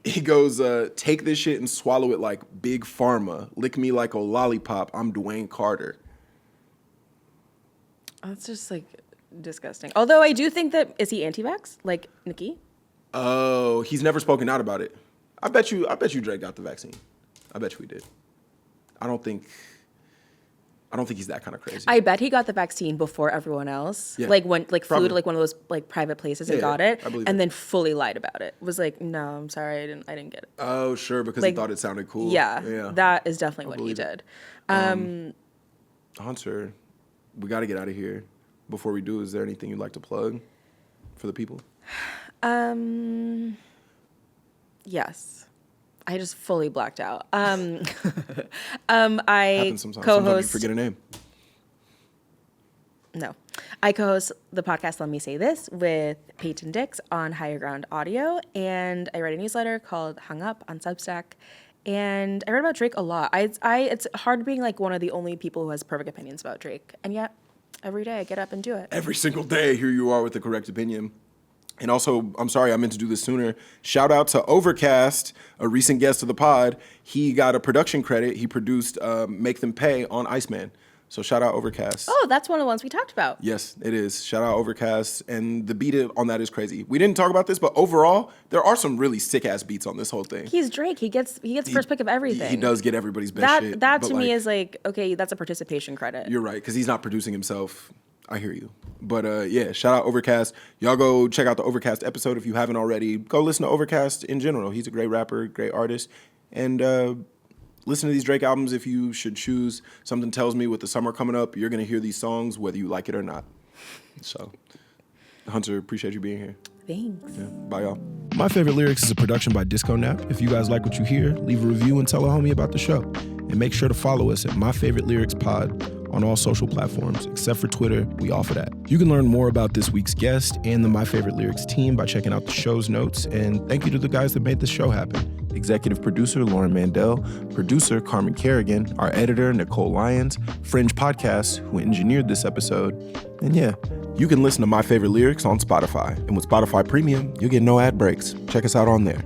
He goes, take this shit and swallow it like Big Pharma. Lick me like a lollipop. I'm Dwayne Carter. That's just like disgusting. Although I do think that, is he anti-vax? Like Nicki? Oh, he's never spoken out about it. I bet you Drake got the vaccine. I bet you he did. I don't think he's that kind of crazy. I bet he got the vaccine before everyone else. Yeah, Flew to like one of those like private places and got it, and then fully lied about it. Was like, no, I'm sorry, I didn't get it. Oh, sure, because he thought it sounded cool. Yeah, that is definitely what he did. Hunter, we got to get out of here. Before we do, is there anything you'd like to plug for the people? Yes. I just fully blacked out. I Happens sometimes. Sometimes you forget a name. No. I co-host the podcast Lemme Say This with Peyton Dix on Higher Ground Audio, and I write a newsletter called Hung Up on Substack. And I write about Drake a lot. It's hard being like one of the only people who has perfect opinions about Drake, and yet every day I get up and do it. Every single day, here you are with the correct opinion. And also, I'm sorry, I meant to do this sooner. Shout out to Overcast, a recent guest of the pod. He got a production credit. He produced Make Them Pay on Iceman. So shout out Overcast. Oh, that's one of the ones we talked about. Yes, it is. Shout out Overcast. And the beat on that is crazy. We didn't talk about this, but overall, there are some really sick-ass beats on this whole thing. He's Drake. He gets first pick of everything. He does get everybody's best shit. That to me is like, okay, that's a participation credit. You're right, because he's not producing himself. I hear you. But yeah, shout out Overcast. Y'all go check out the Overcast episode if you haven't already. Go listen to Overcast in general. He's a great rapper, great artist. And listen to these Drake albums if you should choose. Something tells me with the summer coming up, you're going to hear these songs whether you like it or not. So, Hunter, appreciate you being here. Thanks. Yeah, bye, y'all. My Favorite Lyrics is a production by Disco Nap. If you guys like what you hear, leave a review and tell a homie about the show. And make sure to follow us at My Favorite Lyrics Pod on all social platforms, except for Twitter. We offer that. You can learn more about this week's guest and the My Favorite Lyrics team by checking out the show's notes. And thank you to the guys that made this show happen. Executive producer, Lauren Mandel. Producer, Carmen Carigan. Our editor, Nicole Lyons. Fringe Podcasts, who engineered this episode. And yeah, you can listen to My Favorite Lyrics on Spotify. And with Spotify Premium, you'll get no ad breaks. Check us out on there.